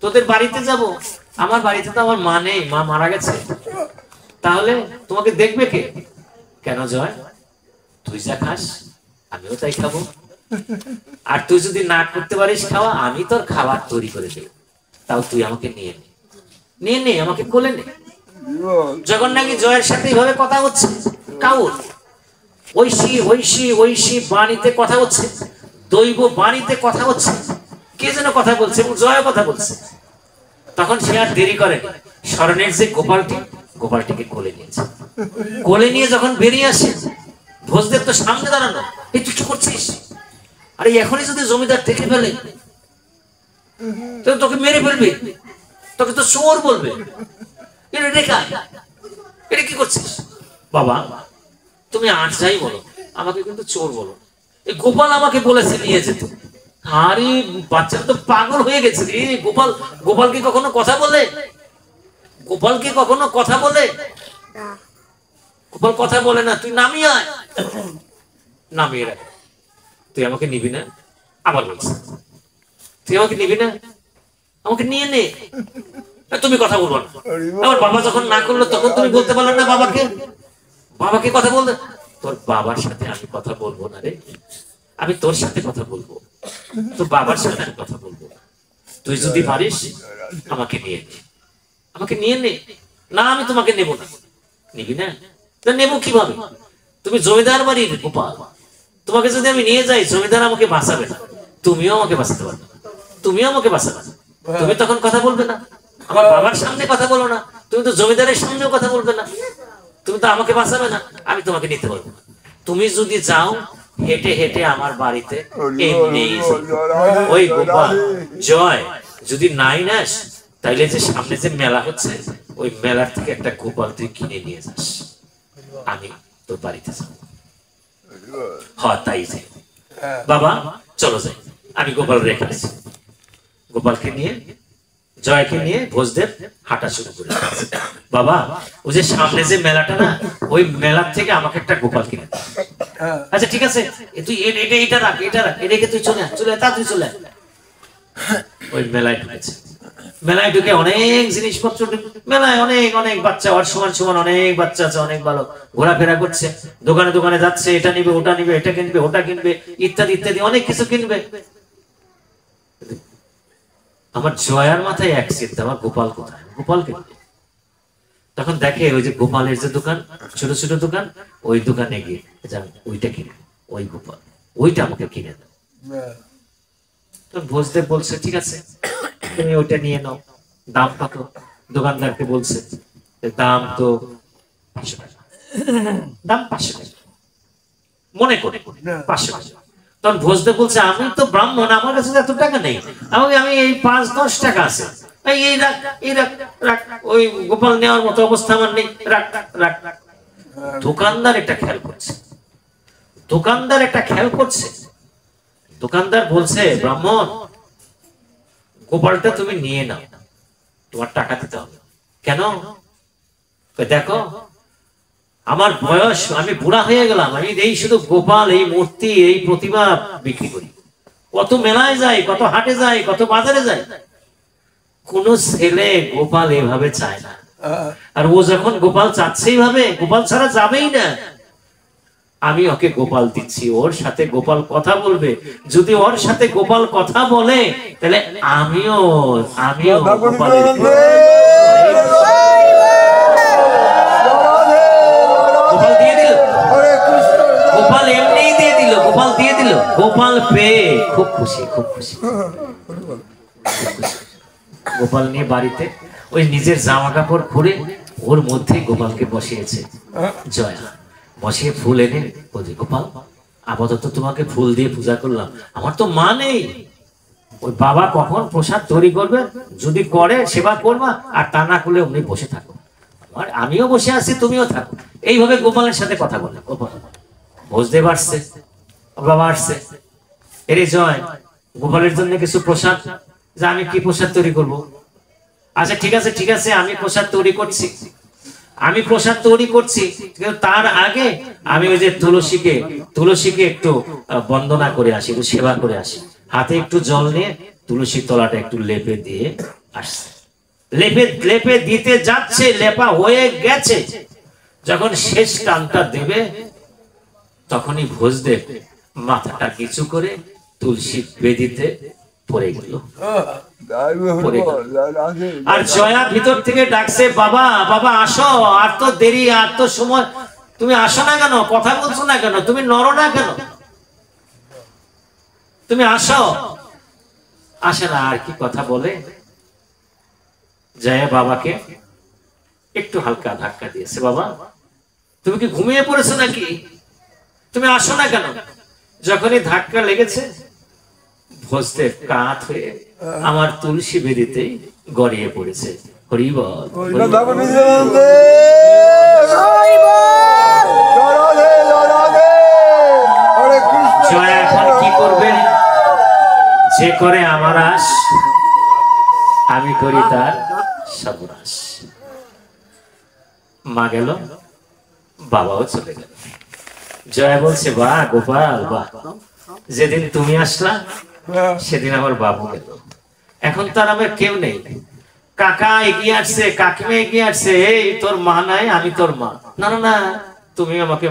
তোদের বাড়িতে যাব। আমার বাড়িতে তো আমার মা নেই, মা মারা গেছে। তাহলে তোমাকে দেখবে কে? কেন জয়, তুই যা খাস আমিও তাই খাবো, আর তুই যদি না করতে পারিস খাওয়া, আমি তোর খাবার তৈরি করে দেব। তাও তুই আমাকে নিয়ে নে, নিয়ে নে, আমাকে কোলে নে। যখন নাকি জয়ের সাথে এইভাবে কথা হচ্ছে, কাউর ঐশী ঐশী ঐশী বাণীতে কথা হচ্ছে, দৈব বাণীতে কথা হচ্ছে, কে যেন কথা বলছে এবং জয় কথা বলছে। তখন সে আর দেরি করে, স্মরণের যে গোপালটি, গোপালটিকে কোলে নিয়েছে। কোলে নিয়ে যখন বেরিয়ে আসে, ভোজদেব তো সামনে দাঁড়ানো, এই তুই কি করছিস? আরে এখনই যদি জমিদার দেখে ফেলে তোকে মেরে ফেলবে, তোকে তো চোর বলবে। এটা কি করছিস? বাবা তুমি আর যাই বলো, আমাকে কিন্তু চোর বলো। এই গোপাল আমাকে বলেছে নিয়ে যেত। আরে বাচ্চাটা তো পাগল হয়ে গেছে রে। গোপাল, গোপালকে কখনো কথা বলে? গোপালকে কখনো কথা বলে? গোপাল কথা বলে না। তুই নামিয়ে আয়, নামিয়ে রাখ। তুই আমাকে নিবি না? আবার বলছি, তুই আমাকে নিবি না? আমাকে নিয়ে নে। তুমি কথা বলবো না। আমার বাবা যখন না করলো, তখন তুমি বলতে পারলে না বাবাকে? বাবাকে কথা বলতে, তোর বাবার সাথে আমি কথা বলবো না রে, আমি তোর সাথে কথা বলবো, তোর বাবার সাথে আমি কথা বলবো। তুই যদি পারিস আমাকে নিয়ে নে, আমাকে নিয়ে নে। না, আমি তোমাকে নেব না। নিবি না? নেবো কিভাবে? তুমি জমিদার বাড়ির গোপাল, তোমাকে যদি আমি নিয়ে যাই, জমিদার আমাকে বাঁচাবে না, তুমিও আমাকে বাঁচাতে পারবে না, তুমিও আমাকে বাঁচাবে না। তুমি তখন কথা বলবে না, আমার বাবার সামনে কথা বলো না, তুমি তো জমিদারের সামনেও কথা বলবে না, তুমি তো আমাকে বাঁচাবে না, আমি তোমাকে নিতে পারবো না। তুমি যদি যাও হেঁটে হেঁটে আমার বাড়িতে, ওই গোপাল জয় যদি নাই নাস, তাইলে যে সামনে যে মেলা হচ্ছে, ওই মেলার থেকে একটা গোপাল তুই কিনে নিয়ে যাস, আমি তোর বাড়িতে যাবো। হ্যাঁ তাই যাই। বাবা চলো যাই, আমি গোপাল রেখে আসি। গোপালকে নিয়ে, জয়কে নিয়ে ভোজদেব হাঁটা শুরু করে। বাবা ওই যে সামনে যে মেলাটা না, ওই মেলার থেকে আমাকে একটা গোপাল কিনে। আচ্ছা ঠিক আছে, তুই এটা রাখ, এটা রাখ, এটাকে তুই চলে চলে তাড়াতাড়ি চলে। ওই মেলায় ঢুকেছে। মেলায় ঢুকে অনেক জিনিসপত্র, মেলায় অনেক অনেক বাচ্চা, ওর সমান সমান অনেক বাচ্চা আছে, অনেক ভালো ঘোরাফেরা করছে, দোকানে দোকানে যাচ্ছে, এটা নিবে ওটা নিবে, এটা কিনবে ওটা কিনবে, ইত্যাদি ইত্যাদি অনেক কিছু কিনবে। আমার জয়ার মাথায় এক চিন্তা, আমার গোপাল কোথায়, গোপাল কিনবে। তখন দেখে ওই যে গোপালের যে দোকান, ছোট ছোট দোকান, ওই দোকানে গিয়ে ওইটা কিনে, ওই গোপাল ওইটা আমাকে কিনে দাও। ভোজদেব বলছে ঠিক আছে, তুমি ওইটা নিয়ে নাও। দাম কত? দোকানদারকে বলছে দাম তো 500 টাকা, দাম 500 টাকা, মনে করে 500 টাকা। তখন ভোজদেব বলছে আমি তো ব্রাহ্মণ, আমার কাছে এত টাকা নেই, আমাকে আমি এই 5-10 টাকা আছে, এই রাখ, এই রাখ, রাখ, ওই গোপাল নেওয়ার মতো অবস্থা আমার নেই, রাখ রাখ রাখ। দোকানদার একটা খেয়াল করছে, দোকানদার একটা খেয়াল করছে। দোকানদার বলছে ব্রাহ্মণ গোপালটা তুমি নিয়ে নাও, তোমার টাকা দিতে হবে। কেন? দেখো আমার বয়স, আমি বুড়া হয়ে গেলাম, আমি এই শুধু গোপাল, এই মূর্তি, এই প্রতিমা বিক্রি করি। কত মেলায় যাই, কত হাটে যাই, কত বাজারে যাই, কোন ছেলে গোপাল এভাবে চায় না। আর ও যখন গোপাল চাচ্ছে এইভাবে, গোপাল ছাড়া যাবেই না। আমি ওকে গোপাল দিচ্ছি, ওর সাথে গোপাল কথা বলবে। যদি ওর সাথে গোপাল কথা বলে, তাহলে আমিও গোপালের গোপাল দিয়ে দিল, গোপাল এমনি দিয়ে দিল, গোপাল দিয়ে দিল। গোপাল পেয়ে খুব খুশি, খুব খুশি। গোপাল নিয়ে বাড়িতে ওই নিজের জামা কাপড় খুলে ওর মধ্যে গোপালকে বসিয়েছে। জয়া বসিয়ে ফুল এনে বলছে, গোপাল আপাতত তোমাকে ফুল দিয়ে পূজা করলাম, আমার তো মা নেই। ওই বাবা কখন প্রসাদ তৈরি করবে, যদি করে সেবা করবা, আর তা না করলে অমনি বসে থাকো। আর আমিও বসে আছি, তুমিও থাকো। এইভাবে গোপালের সাথে কথা বলে। গোপাল বুঝতে পারছে বাবা আসছে। এরে জয়, গোপালের জন্য কিছু প্রসাদ, যে আমি কি প্রসাদ তৈরি করব? আচ্ছা ঠিক আছে, ঠিক আছে, আমি প্রসাদ তৈরি করছি, আমি প্রসাদ তৈরি করছি। কিন্তু তার আগে আমি ওই যে তুলসীকে একটু বন্দনা করে আসি, একটু সেবা করে আসি। হাতে একটু জল নিয়ে তুলসীর তলাটা একটু লেপে দিয়ে আসছে। লেপে দিতে যাচ্ছে, লেপা হয়ে গেছে। যখন শেষ টানটা দেবে, তখনই ভোজদেব মাথাটা কিছু করে তুলসী বেদিতে পড়ে গেল। আর জয়া ভিতর থেকে ডাকছে, বাবা বাবা আসো, আর তো দেরি, আর তো সময়, তুমি আসো না কেন? কথা বলছো না কেন? তুমি নড়ো না কেন? তুমি আসো। আসে না। আর কি কথা বলে? জয়া বাবাকে একটু হালকা ধাক্কা দিয়েছে। বাবা তুমি কি ঘুমিয়ে পড়েছো নাকি? তুমি আসো না কেন? যখনই ধাক্কা লেগেছে, ভোজদেব কাত হয়ে আমার তুলসী বেদিতে গড়িয়ে পড়েছে। হরি বল। জয়া এখন কি করবে? যে করে আমার আশ, আমি করি তার সর্বনাশ। মা গেল, বাবাও চলে গেল। জয়া বলছে, বাহ গোপাল বাহ, যেদিন তুমি আসলা সেদিন আমার বাবু গেল। এখন তার আমার কেউ নেই। কাকা এগিয়ে আসছে, কাকিমা এগিয়ে আসছে, এই তোর মা নাই, আমি তোর মা। না না না, তুমি আমাকে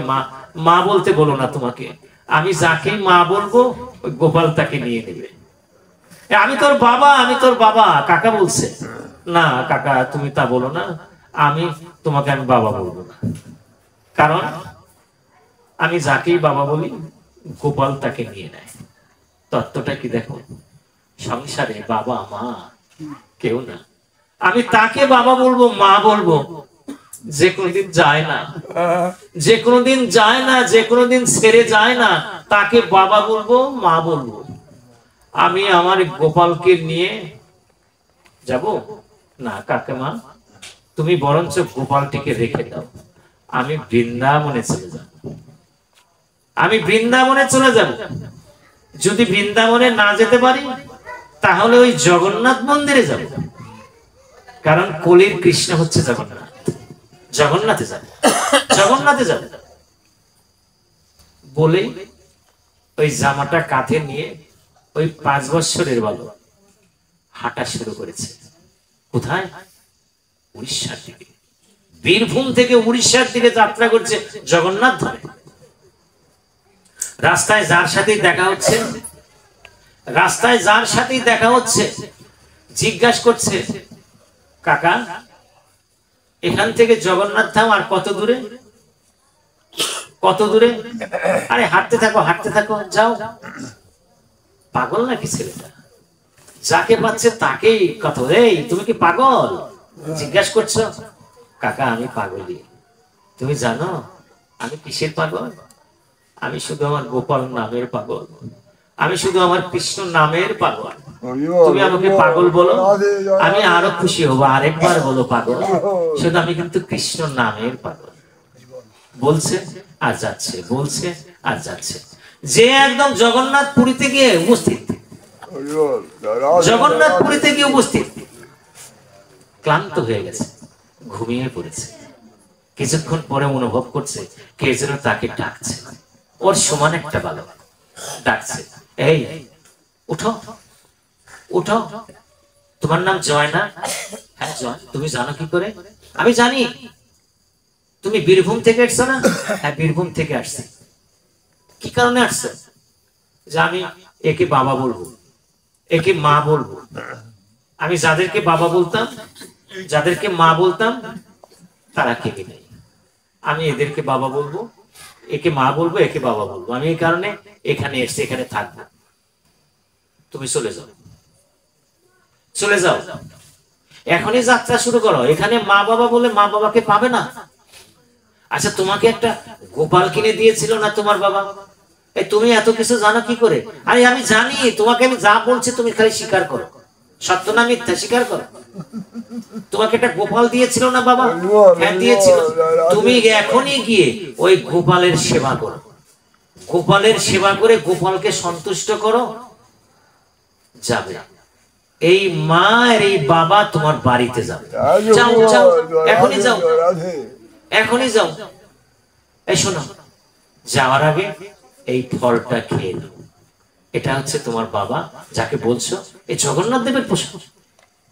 মা বলতে বলো না। তোমাকে আমি যাকে মা বলবো, ওই গোপাল তাকে নিয়ে নেবে। আমি তোর বাবা, আমি তোর বাবা, কাকা বলছে। না কাকা, তুমি তা বলো না, আমি বাবা বলবো না। কারণ আমি যাকেই বাবা বলি, গোপাল তাকে নিয়ে নেয়। তত্ত্বটা কি দেখো, সংসারে বাবা মা কেউ না। আমি তাকে বাবা বলবো, মা বলবো, যে কোনোদিন যায় না, যে কোনোদিন যায় না, যে কোনোদিন ছেড়ে যায় না, তাকে বাবা বলবো, মা বলবো। আমি আমার গোপালকে নিয়ে যাব না। কাকিমা তুমি বরঞ্চ গোপালটিকে রেখে দাও, আমি বৃন্দাবনে চলে যাব। আমি বৃন্দাবনে চলে যাব। যদি বৃন্দাবনে না যেতে পারি, তাহলে ওই জগন্নাথ মন্দিরে যাব। কারণ কলির কৃষ্ণ হচ্ছে জগন্নাথ। জগন্নাথে যাব, জগন্নাথে যাব বলে ওই জামাটা কাঁধে নিয়ে ওই 5 বছরের বালক হাঁটা শুরু করেছে। কোথায়? উড়িষ্যার দিকে। বীরভূম থেকে উড়িষ্যার দিকে যাত্রা করছে জগন্নাথ ধামে। রাস্তায় যার সাথেই দেখা হচ্ছে, রাস্তায় যার সাথেই দেখা হচ্ছে, জিজ্ঞাসা করছে, কাকা এখান থেকে জগন্নাথ ধাম আর কত দূরে? কত দূরে? আরে হাঁটতে থাকো, হাঁটতে থাকো, যাও। পাগল নাকি ছেলেটা? যাকে পাচ্ছে তাকেই কথা। এই তুমি কি পাগল? জিজ্ঞাসা করছো? কাকা আমি পাগলই। তুমি জানো আমি কিসের পাগল? আমি শুধু আমার গোপাল নামের পাগল, আমি শুধু আমার কৃষ্ণ নামের পাগল। তুমি আমাকে পাগল বলো, আমি আরো খুশি হবো। আরেকবার বলো পাগল, শুধু আমি কিন্তু কৃষ্ণ নামের পাগল। বলছে আর যাচ্ছে, বলছে আর যাচ্ছে। যে একদম জগন্নাথ পুরীতে গিয়ে উপস্থিত, জগন্নাথ পুরীতে গিয়ে উপস্থিত, ক্লান্ত হয়ে গেছে, ঘুমিয়ে পড়েছে। কিছুক্ষণ পরে অনুভব করছে কে যেন তাকে ডাকছে, ওর সমান একটা বালক ডাকছে, এই উঠো উঠো, তোমার নাম জয় না? হ্যাঁ জয়। তুমি জানো কি করে? আমি জানি। তুমি বীরভূম থেকে আসছো না? হ্যাঁ বীরভূম থেকে আসছি। কি কারণে আসছো? যে আমি একে বাবা বলবো, একে মা বলবো। আমি যাদেরকে বাবা বলতাম, যাদেরকে মা বলতাম, তারা কেটে নেই। আমি এদেরকে বাবা বলবো, একে মা বলবো, একে বাবা বলবো। আমি এই কারণে এখানে এসছি, এখানে থাকবো। তুমি চলে যাও, চলে যাও, এখনই যাত্রা শুরু করো। এখানে মা বাবা বলে মা বাবাকে পাবে না। আচ্ছা তোমাকে একটা গোপাল কিনে দিয়েছিল না তোমার বাবা? এই তুমি এত কিছু জানো কি করে? আরে আমি জানি, তোমাকে আমি যা বলছি তুমি খালি স্বীকার করো, সত্য না মিথ্যা স্বীকার করো। তোমাকে একটা গোপাল দিয়েছিল না বাবা? হ্যাঁ দিয়েছিল। তুমি এখনই গিয়ে ওই গোপালের সেবা করো, গোপালের সেবা করে গোপালকে সন্তুষ্ট করো, যাবে। এই মা আর এই বাবা তোমার বাড়িতে যাবে। যাও যাও, এখনই যাও, এখনই যাও। এই শোনো, যাওয়ার আগে এই ফলটা খেয়ে নাও। এটা হচ্ছে তোমার বাবা যাকে বলছো, এই জগন্নাথ দেবের পোশাক।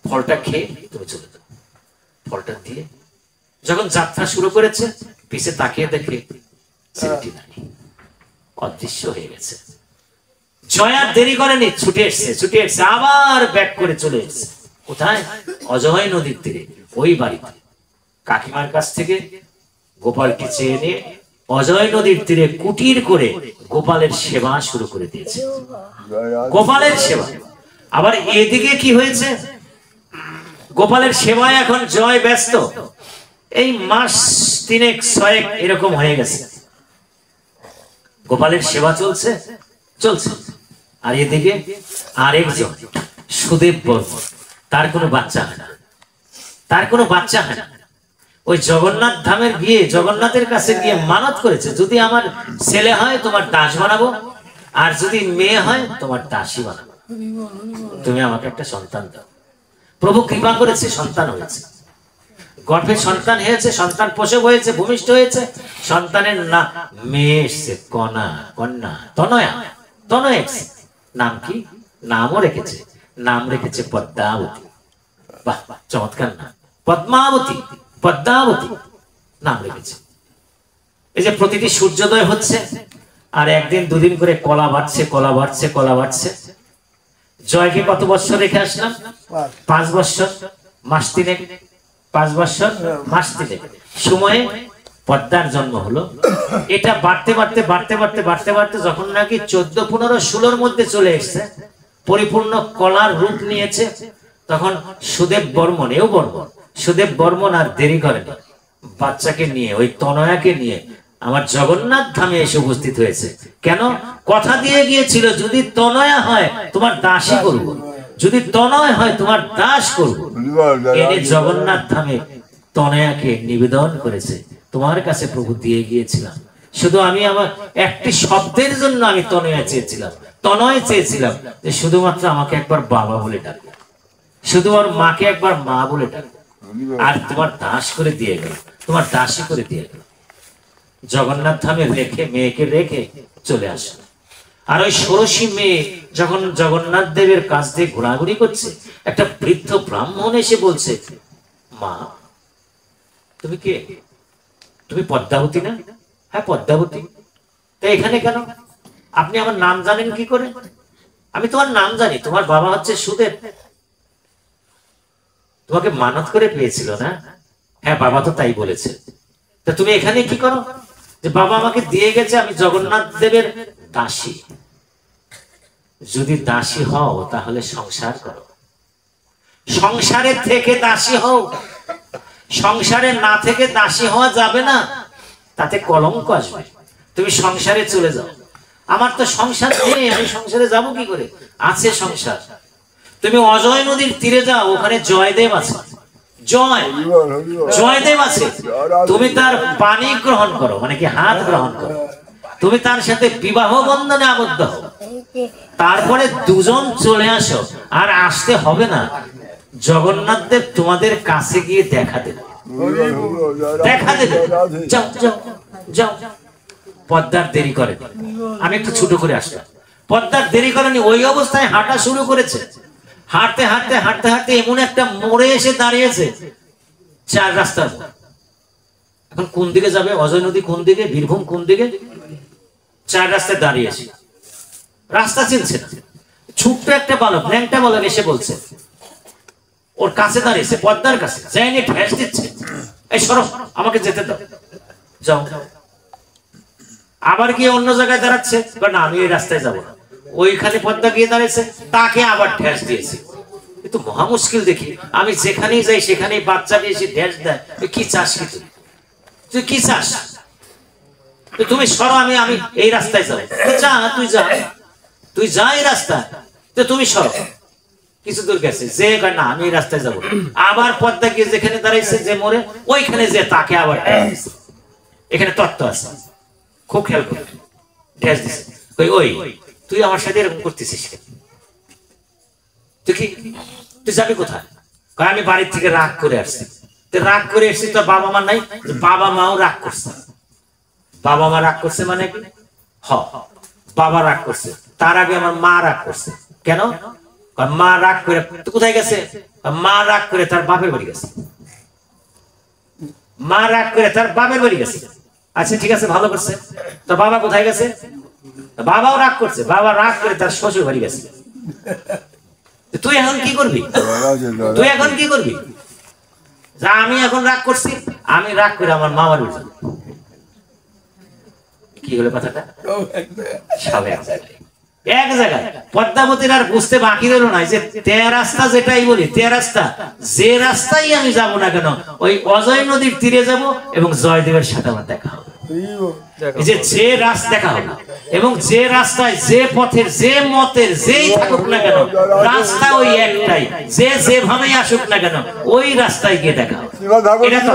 ফলটা খেয়ে তুমি চলে যাও। ফলটা দিয়ে যখন যাত্রা শুরু করেছে, পিছে তাকিয়ে দেখে ছেলেটি নাই, অদৃশ্য হয়ে গেছে। জয়া দেরি করেনি, ছুটে এসছে, ছুটে এসছে, আবার ব্যাক করে চলে এসছে। কোথায়? অজয় নদীর তীরে, ওই বাড়িতে। কাকিমার কাছ থেকে গোপালকে চেয়ে নিয়ে অজয় নদীর তীরে কুটির করে গোপালের সেবা শুরু করে দিয়েছে। গোপালের সেবা। আবার এদিকে কি হয়েছে? গোপালের সেবায় এখন জয় ব্যস্ত। এই মাস 3-6 এরকম হয়ে গেছে, গোপালের সেবা চলছে চলছে। আর এদিকে আরেকজন সুদেব বর্মন, তার কোনো বাচ্চা হয় না, তার কোনো বাচ্চা হয় না। ওই জগন্নাথ ধামের গিয়ে, জগন্নাথের কাছে গিয়ে মানত করেছে, যদি আমার ছেলে হয় তোমার দাস বানাবো, আর যদি মেয়ে হয় তোমার দাসী বানাবো, তুমি আমাকে একটা সন্তান দাও। প্রভু কৃপা করেছে, সন্তান হয়েছে, গর্ভে সন্তান হয়েছে, সন্তান প্রসব হয়েছে, ভূমিষ্ঠ হয়েছে। সন্তানের নাম মেয়ে এসছে, কন্যা তনয়া, তনয়া এসছে। নাম কি? নামও রেখেছে, নাম রেখেছে পদ্মাবতী। বাহ, চমৎকার নাম, পদ্মাবতী, পদ্মাবতী নাম রেখেছে। এই যে প্রতিটি সূর্যোদয় হচ্ছে, আর একদিন দুদিন করে কলা বাড়ছে, কলা বাড়ছে, কলা বাড়ছে। জয়কে কত বছর রেখে আসলাম? 5 বছর মাস 3, 5 বছর মাস 3 সময়ে পদ্মার জন্ম হলো। এটা বাড়তে বাড়তে বাড়তে বাড়তে বাড়তে বাড়তে যখন নাকি 14, 15, 16 মধ্যে চলে এসছে, পরিপূর্ণ কলার রূপ নিয়েছে, তখন সুদেব বর্মন, এও বর্মন, সুদেব বর্মন আর দেরি করেনি, বাচ্চাকে নিয়ে, ওই তনয়াকে নিয়ে আমার জগন্নাথ ধামে এসে উপস্থিত হয়েছে। কেন? কথা দিয়ে গিয়েছিল, যদি তনয়া হয় তোমার দাসী করব, যদি তনয় হয় তোমার দাস করব। এনে জগন্নাথ ধামে তনয়াকে নিবেদন করেছে, তোমার কাছে প্রভু দিয়ে গিয়েছিলাম। শুধু আমি আমার একটি শব্দের জন্য আমি তনয়া চেয়েছিলাম, তনয় চেয়েছিলাম, যে শুধুমাত্র আমাকে একবার বাবা বলে ডাকবে, শুধু ওর মাকে একবার মা বলে ডাকবে, আর তোমার দাস করে দিয়ে গেল, তোমার দাসী করে দিয়ে গেল। জগন্নাথ ধামে রেখে, মেয়েকে রেখে চলে আসে। আর ওই ষোড়শী মেয়ে যখন জগন্নাথ দেবের কাছ দিয়ে ঘোরাঘুরি করছে, একটা বৃদ্ধ ব্রাহ্মণ এসে বলছে, মা তুমি কে? তুমি পদ্মাবতী না? হ্যাঁ পদ্মাবতী। তা এখানে কেন? আপনি আমার নাম জানেন কি করে? আমি তোমার নাম জানি, তোমার বাবা হচ্ছে সুদেব, তোমাকে মানত করে পেয়েছিল না? হ্যাঁ বাবা তো তাই বলেছে। তা তুমি এখানে কি করো? যে বাবা আমাকে দিয়ে গেছে, আমি জগন্নাথ দেবের দাসী। যদি দাসী হও তাহলে সংসার করো, সংসারের থেকে দাসী হও। সংসারে না থেকে দাসী হওয়া যাবে না, তাতে কলঙ্ক আসবে। তুমি সংসারে চলে যাও। আমার তো সংসার নেই, আমি সংসারে যাব কি করে? আছে সংসার। তুমি অজয় নদীর তীরে যাও, ওখানে জয়দেব আছে, জয়দেব আছে। তুমি তার পানি গ্রহণ করো, মানে কি হাত গ্রহণ করো, তুমি তার সাথে বিবাহ বন্ধনে আবদ্ধ হও, তারপরে দুজন চলে আসো। আর আসতে হবে না, জগন্নাথ দেব তোমাদের কাছে গিয়ে দেখা দেবে। দেখা দেবে। যাও যাও যাও। পদ্মার দেরি করে, আমি একটু ছোট করে আসলাম। পদ্মার দেরি করেনি, ওই অবস্থায় হাঁটা শুরু করেছে। হাঁটতে হাঁটতে হাঁটতে হাঁটতে এমন একটা মোড়ে এসে দাঁড়িয়েছে, 4 রাস্তা। এখন কোন দিকে যাবে? অজয় নদী কোন দিকে, বীরভূম কোন দিকে? 4 রাস্তায় দাঁড়িয়েছে, রাস্তা চিনছে না। ছোট্ট একটা বালক, ন্যাংটা বালক এসে বলছে, ওর কাছে দাঁড়িয়েছে, পদ্মার কাছে, যাইনি ঠেস দিচ্ছে, এই সরো, আমাকে যেতে দাও, যাও। আবার গিয়ে অন্য জায়গায় দাঁড়াচ্ছে, না আমি এই রাস্তায় যাবো না। ওইখানে পদ্মা গিয়ে দাঁড়িয়েছে, তাকে আবার ঠেস দিয়েছে। কিন্তু মহা মুশকিল দেখি, আমি যেখানেই যাই সেখানেই বাচ্চাকে এসে ঠেস দেয়। কি চাস কি তুই কি চাস? তুমি সরো, আমি আমি এই রাস্তায় যাবো। যা, তুই যা এই রাস্তা, তো তুমি সরো। কিছু দূর গেছে, যে না আমি এই রাস্তায় যাবো। আবার পদ্মা গিয়ে যেখানে দাঁড়াইছে যে মোড়ে, ওইখানে যে তাকে আবার এখানে তত্ত্ব আছে, খুব খেয়াল করে ঠেস দিছে। ওই তুই আমার সাথে এরকম করতেছিস, তুই কি, তুই যাবি কোথায়? আমি বাড়ির থেকে রাগ করে আসছি। রাগ করে এসছি, তোর বাবা মা নাই? বাবা মাও রাগ করছে। বাবা মা রাগ করছে মানে কি? বাবা রাগ করছে, তার আগে আমার মা রাগ করছে। কেন? মা রাগ করে কোথায় গেছে? মা রাগ করে তার বাপের বাড়ি গেছে। মা রাগ করে তার বাপের বাড়ি গেছে। আচ্ছা ঠিক আছে, ভালো করছে। তো বাবা কোথায় গেছে? বাবাও রাগ করছে, বাবা রাগ করে তার শ্বশুর বাড়ি গেছে। তুই এখন কি করবি? তুই এখন কি করবি? যা, আমি এখন রাগ করছি, আমি রাগ করে আমার মামার বাড়ি যাবো। কি হলো কথাটা? এক জায়গায় পদ্মাবতীর আর বুঝতে বাকি রইল না যে তে রাস্তা, যেটাই বলি তে রাস্তা, যে রাস্তাই আমি যাব না কেন, ওই অজয় নদীর তীরে যাব এবং জয়দেবের সাথে আমার দেখা হবে। যে রাস্তা দেখা হবে এবং যে রাস্তায়, যে পথের, যে মতের যেই থাকুক না কেন, রাস্তা ওই একটাই। যে যেভাবেই আসুক না কেন, ওই রাস্তায় গিয়ে দেখা হবে। এটা তো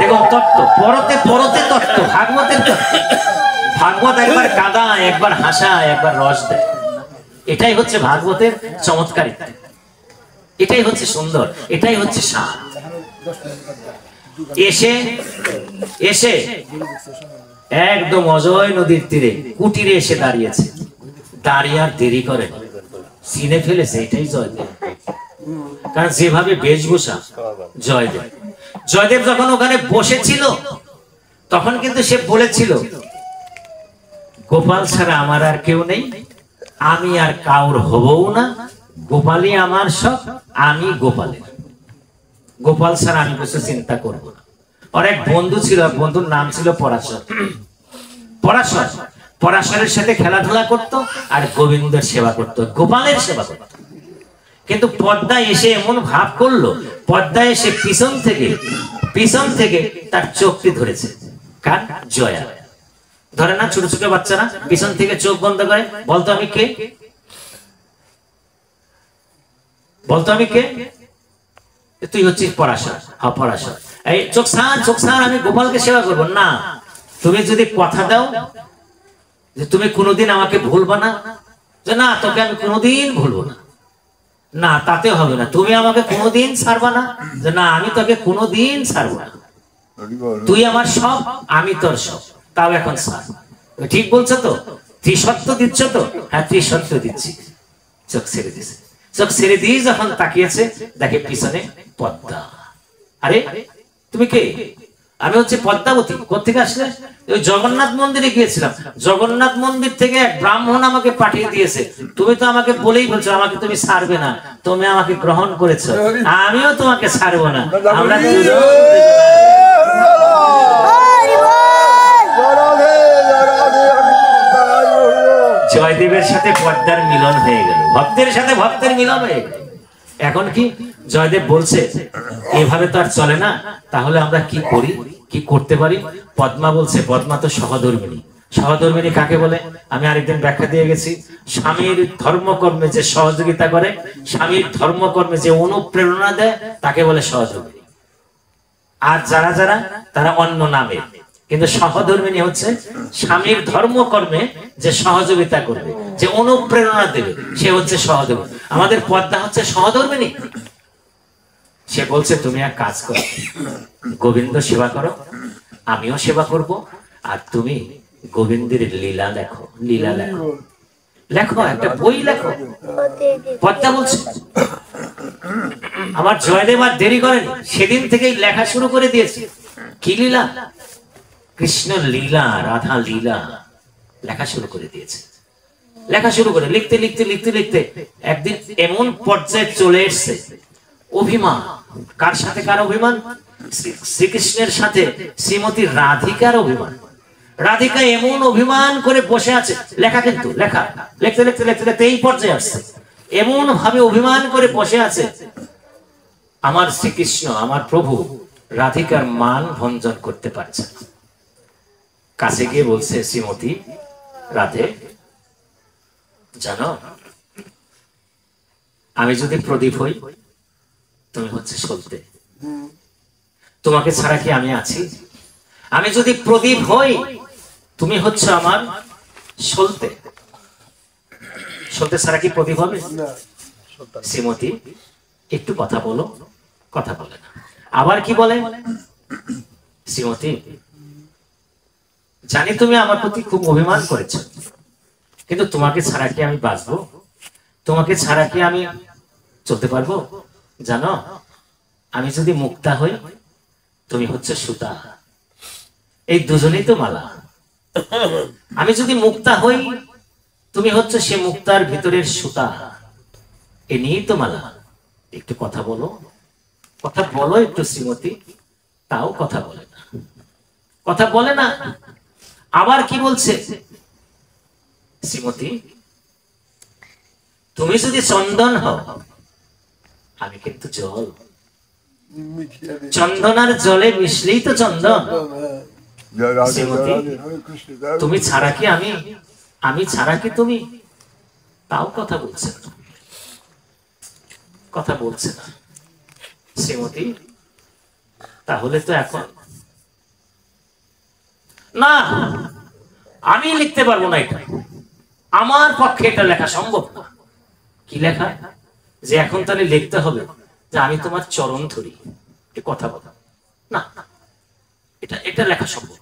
দেখুন তত্ত্ব, পরতে পরতে তত্ত্ব, ভাগবতের তত্ত্ব। ভাগবত একবার কাঁদা, একবার হাসা, একবার রস দেয়। এটাই হচ্ছে ভাগবতের চমৎকারিতা, এটাই হচ্ছে সুন্দর, এটাই হচ্ছে স্বাদ। এসে এসে একদম অজয় নদীর তীরে কুটিরে এসে দাঁড়িয়েছে। দাঁড়িয়ে আর দেরি করে, চিনে ফেলেছে এটাই জয়দেব। কারণ যেভাবে বেশভূষা জয়দেব, জয়দেব যখন ওখানে বসেছিল তখন কিন্তু সে বলেছিল, গোপাল ছাড়া আমার আর কেউ নেই, আমি আর কাউর হবও না, গোপালই আমার সব, আমি গোপালের। গোপাল ছাড়া আমি কিছু চিন্তা করব না। ওর এক বন্ধু ছিল, বন্ধুর নাম ছিল পরাশর। পরাশর পরাশরের সাথে খেলাধুলা করত আর গোবিন্দের সেবা করত, গোপালের সেবা করত। কিন্তু পদ্মা এসে এমন ভাব করলো, পদ্মা এসে পিছন থেকে তার চোখটি ধরেছে। কার? জয়া। ধরে না ছোট ছোট বাচ্চারা পিছন থেকে চোখ বন্ধ করে, বলতো আমি কে, বলতো আমি কে? তুই হচ্ছিস পরাশর। হ্যাঁ পরাশর। এই চোখ ছাড়, আমি গোপালকে সেবা করবো না। তুমি যদি কথা দাও যে তুমি কোনোদিন আমাকে ভুলবা না, যে না তোকে আমি কোনোদিন ভুলবো না, না তাতে হবে না। তুমি আমাকে কোনোদিন ছাড়বা না, যে না আমি তোকে কোনোদিন ছাড়বো না। তুই আমার সব, আমি তোর সব, তাও এখন ছাড়। ঠিক বলছো তো? ত্রিসত্য দিচ্ছ তো? হ্যাঁ ত্রিসত্য দিচ্ছি। চোখ ছেড়ে দিছে। চোখ ছেড়ে দিয়ে যখন তাকিয়েছে, দেখে পিছনে পদ্মা। আরে তুমি কে? আমি হচ্ছে পদ্মাবতী। কোথেকে আসলে? ওই জগন্নাথ মন্দিরে গিয়েছিলাম, জগন্নাথ মন্দির থেকে এক ব্রাহ্মণ আমাকে পাঠিয়ে দিয়েছে। তুমি তো আমাকে বলেই বলছো আমাকে তুমি ছাড়বে না, তুমি আমাকে গ্রহণ করেছো, আমিও তোমাকে ছাড়বো না। আমরা জয়দেবের সাথে পদ্মার মিলন হয়ে গেল, ভক্তের সাথে ভক্তের মিলন হয়ে গেল। এখন কি জয়দেব বলছে, এভাবে তো আর চলে না, তাহলে আমরা কি করি, কি করতে পারি? পদ্মা বলছে, পদ্মা তো সহধর্মিণী। সহধর্মিণী কাকে বলে আমি আরেকদিন ব্যাখ্যা দিয়ে গেছি। স্বামীর ধর্মকর্মে যে সহযোগিতা করে, স্বামীর ধর্মকর্মে যে অনুপ্রেরণা দেয়, তাকে বলে সহধর্মিণী। আর যারা যারা তারা অন্য নামে, কিন্তু সহধর্মিনী হচ্ছে স্বামীর ধর্মকর্মে যে সহযোগিতা করবে, যে অনুপ্রেরণা দেবে, সে হচ্ছে সহধর্মিনী। আমাদের পদ্মা হচ্ছে সহধর্মিনী। সে বলছে তুমি এক কাজ করো, গোবিন্দ সেবা করো, আমিও সেবা করব, আর তুমি গোবিন্দের লীলা লেখো, লীলা লেখো, লেখো, একটা বই লেখো। পদ্মা বলছে আমার জয়দেব আর দেরি করেনি, সেদিন থেকেই লেখা শুরু করে দিয়েছে। কি লীলা? কৃষ্ণ লীলা, রাধা লীলা লেখা শুরু করে দিয়েছে। লেখা শুরু করে লিখতে লিখতে লিখতে লিখতে একদিন এমন পর্যায়ে চলে এসছে অভিমান। কার সাথে কার অভিমান? শ্রীকৃষ্ণের সাথে শ্রীমতী রাধিকার অভিমান। রাধিকা এমন অভিমান করে বসে আছে, লেখা কিন্তু লেখা লিখতে লিখতে লিখতে লিখতে এই পর্যায়ে আসছে, এমন ভাবে অভিমান করে বসে আছে, আমার শ্রীকৃষ্ণ আমার প্রভু রাধিকার মান ভঞ্জন করতে পারছে না। কাছে গিয়ে বলছে শ্রীমতী রাধে, জানো আমি যদি প্রদীপ হই, তুমি হচ্ছে সলতে, তোমাকে ছাড়া কি আমি আছি? আমি যদি প্রদীপ হই, তুমি হচ্ছে আমার সলতে, সলতে ছাড়া কি প্রদীপ হবে? শ্রীমতী একটু কথা বলো, কথা বলে না। আবার কি বলে? শ্রীমতী জানি তুমি আমার প্রতি খুব অভিমান করেছো, কিন্তু তোমাকে ছাড়া কি আমি বাঁচবো? তোমাকে ছাড়া কি আমি চলতে পারবো? জানো আমি যদি মুক্তা হই, তুমি হচ্ছে সুতা, এই দুজনেই তো মালা। আমি যদি মুক্তা হই, তুমি হচ্ছে সে মুক্তার ভিতরের সুতা, এ নিয়েই তো মালা। একটু কথা বলো, কথা বলো একটু শ্রীমতী। তাও কথা বলে না, কথা বলে না। আবার কি বলছে? শ্রীমতী তুমি যদি চন্দন হও, আমি কিন্তু জল, চন্দন আর জলে মিশলেই তো চন্দন। শ্রীমতী তুমি ছাড়া কি আমি, আমি ছাড়া কি তুমি? তাও কথা বলছে না, কথা বলছে না। শ্রীমতী তাহলে তো এখন না, আমি লিখতে পারবো না, এটা আমার পক্ষে এটা লেখা সম্ভব না। কি লেখা? যে এখন তাহলে লিখতে হবে যে আমি তোমার চরণ ধরি, এ কথা বলা না, এটা এটা লেখা সম্ভব।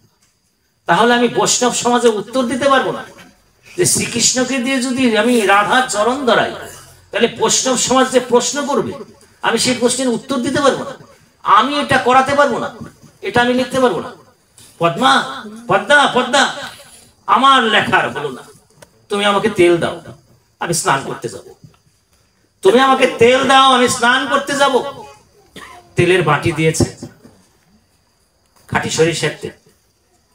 তাহলে আমি বৈষ্ণব সমাজে উত্তর দিতে পারবো না যে শ্রীকৃষ্ণকে দিয়ে যদি আমি রাধার চরণ ধরাই, তাহলে বৈষ্ণব সমাজ যে প্রশ্ন করবে, আমি সেই প্রশ্নের উত্তর দিতে পারবো না। আমি এটা করাতে পারবো না, এটা আমি লিখতে পারবো না। পদ্মা, পদ্মা, পদ্মা, আমার লেখার হলো না। তুমি আমাকে তেল দাও, আমি স্নান করতে যাব। তুমি আমাকে তেল দাও, আমি স্নান করতে যাব। তেলের বাটি দিয়েছে, খাঁটি সরিষার তেল,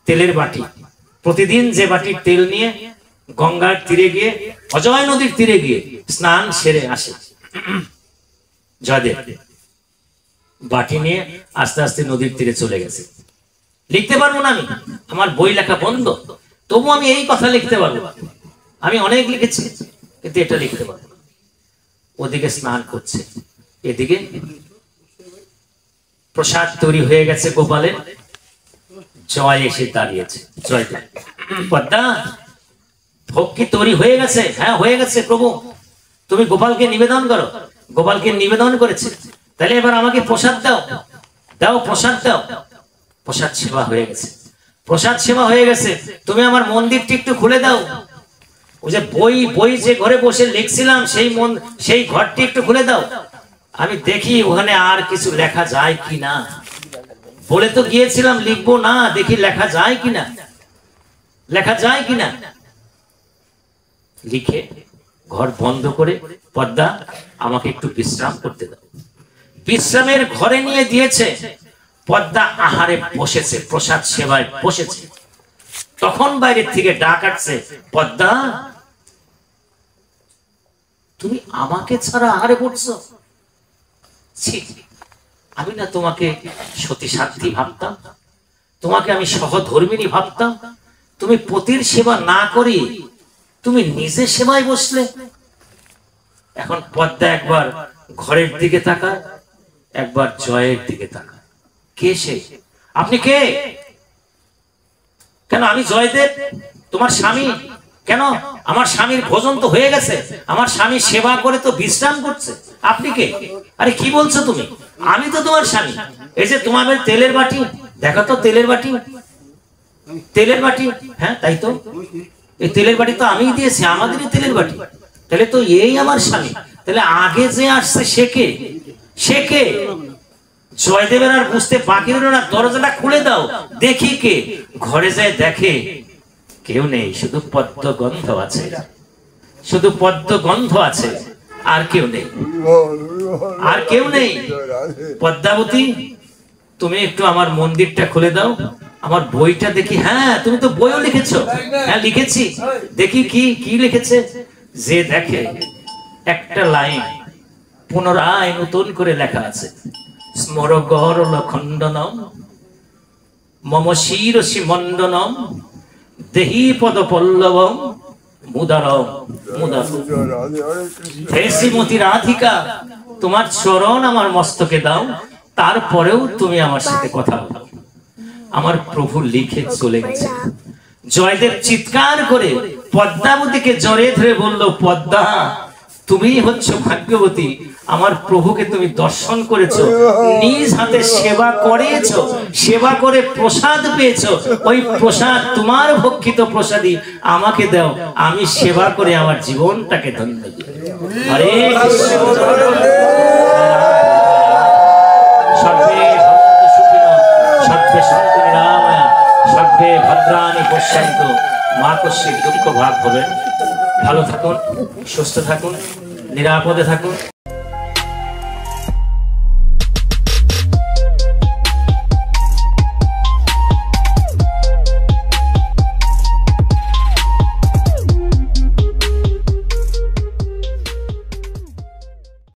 তেলের বাটি। প্রতিদিন যে বাটির তেল নিয়ে গঙ্গার তীরে গিয়ে, অজয় নদীর তীরে গিয়ে স্নান সেরে আসে জয়দেব, বাটি নিয়ে আস্তে আস্তে নদীর তীরে চলে গেছে। লিখতে পারবো না আমি, আমার বই লেখা বন্ধ, তবু আমি এই কথা লিখতে পারবো। আমি অনেক লিখেছি, কিন্তু এটা লিখতে পারবো না। ওদিকে স্নান করছে, এদিকে প্রসাদ তৈরি হয়ে গেছে গোপালের। জয় এসে দাঁড়িয়েছে, জয় পদ্মা ভোগ কি তৈরি হয়ে গেছে? হ্যাঁ হয়ে গেছে প্রভু, তুমি গোপালকে নিবেদন করো। গোপালকে নিবেদন করেছে, তাহলে এবার আমাকে প্রসাদ দাও, দাও প্রসাদ দাও। প্রসাদ সেবা হয়ে গেছে, প্রসাদ সেবা হয়ে গেছে, তুমি আমার মন্দিরটি একটু খুলে দাও। ওই যে বই বই যে ঘরে বসে লিখছিলাম, সেই ঘরটি একটু খুলে দাও, আমি দেখি ওখানে আর কিছু লেখা যায় কিনা। বলে তো গিয়েছিলাম লিখবো না, দেখি লেখা যায় কিনা, লেখা যায় কিনা। লিখে ঘর বন্ধ করে, পদ্মা আমাকে একটু বিশ্রাম করতে দাও। বিশ্রামের ঘরে নিয়ে দিয়েছে। পদ্মা আহারে বসেছে, প্রসাদ সেবায় বসেছে। তখন বাইরের থেকে ডাক আসছে, পদ্মা তুমি আমাকে ছাড়া আহারে বসছো? আমি না তোমাকে সতী সাধ্বী ভাবতাম, তোমাকে আমি সহধর্মিনী ভাবতাম। তুমি পতির সেবা না করি তুমি নিজে সেবায় বসলে। এখন পদ্মা একবার ঘরের দিকে তাকায়, একবার জয়ের দিকে তাকায়। কে সে? আপনি কে? কেন আমি জয়দেব তোমার স্বামী? কেন আমার স্বামীর ভোজন তো হয়ে গেছে, আমার স্বামী সেবা করে তো বিশ্রাম করছে, আপনি কে? আরে কি বলছো তুমি? আমি তো তোমার স্বামী। এই যে তোমাদের তেলের বাটি, দেখো তো তেলের বাটি, তেলের বাটি, হ্যাঁ তাই তো, এই তেলের বাটি তো আমিই দিয়েছি, আমাদেরই তেলের বাটি। তাহলে তো এই আমার স্বামী। তাহলে আগে যে আসছে সে কে? সে কে? জয়দেবের আর বুঝতে বাকি রইল না, দরজাটা খুলে দাও, দেখি কে। ঘরে যায়, দেখে কেউ নেই, শুধু পদ্ম গন্ধ আছে, শুধু পদ্ম গন্ধ আছে, আর কেউ নেই, আর কেউ নেই। পদ্মাবতী, তুমি একটু আমার মন্দিরটা খুলে দাও, আমার বইটা দেখি। হ্যাঁ তুমি তো বইও লিখেছো। হ্যাঁ লিখেছি, দেখি কি কি লিখেছে। যে দেখে একটা লাইন পুনরায় নতুন করে লেখা আছে, স্মর গরল খণ্ডনম মম শিরসি মণ্ডনম দেহি পদ পল্লবম মুদারম মুদারম। হে শ্রীমতী রাধিকা, তোমার চরণ আমার মস্তকে দাও, তারপরেও তুমি আমার সাথে কথা বলো। আমার প্রভু লিখে চলে গেছে। জয়দেব চিৎকার করে পদ্মাবতীকে জড়িয়ে ধরে বলল, পদ্মা তুমি হচ্ছ ভাগ্যবতী, আমার প্রভুকে তুমি দর্শন করেছো, নিজ হাতে সেবা করেছো, সেবা করে প্রসাদ পেয়েছো, ওই প্রসাদ তোমার ভক্ষিত প্রসাদই আমাকে দাও, আমি সেবা করে আমার জীবনটাকে ধন্য দিই। হরে কৃষ্ণ। সর্বে ভবন্তু সুখিনঃ, সর্বে সন্তু নিরাময়া, সর্বে ভদ্রাণি পশ্যন্তু, মা কশ্চিৎ দুঃখ ভাগ হবে। ভালো থাকুন, সুস্থ থাকুন, নিরাপদে থাকুন।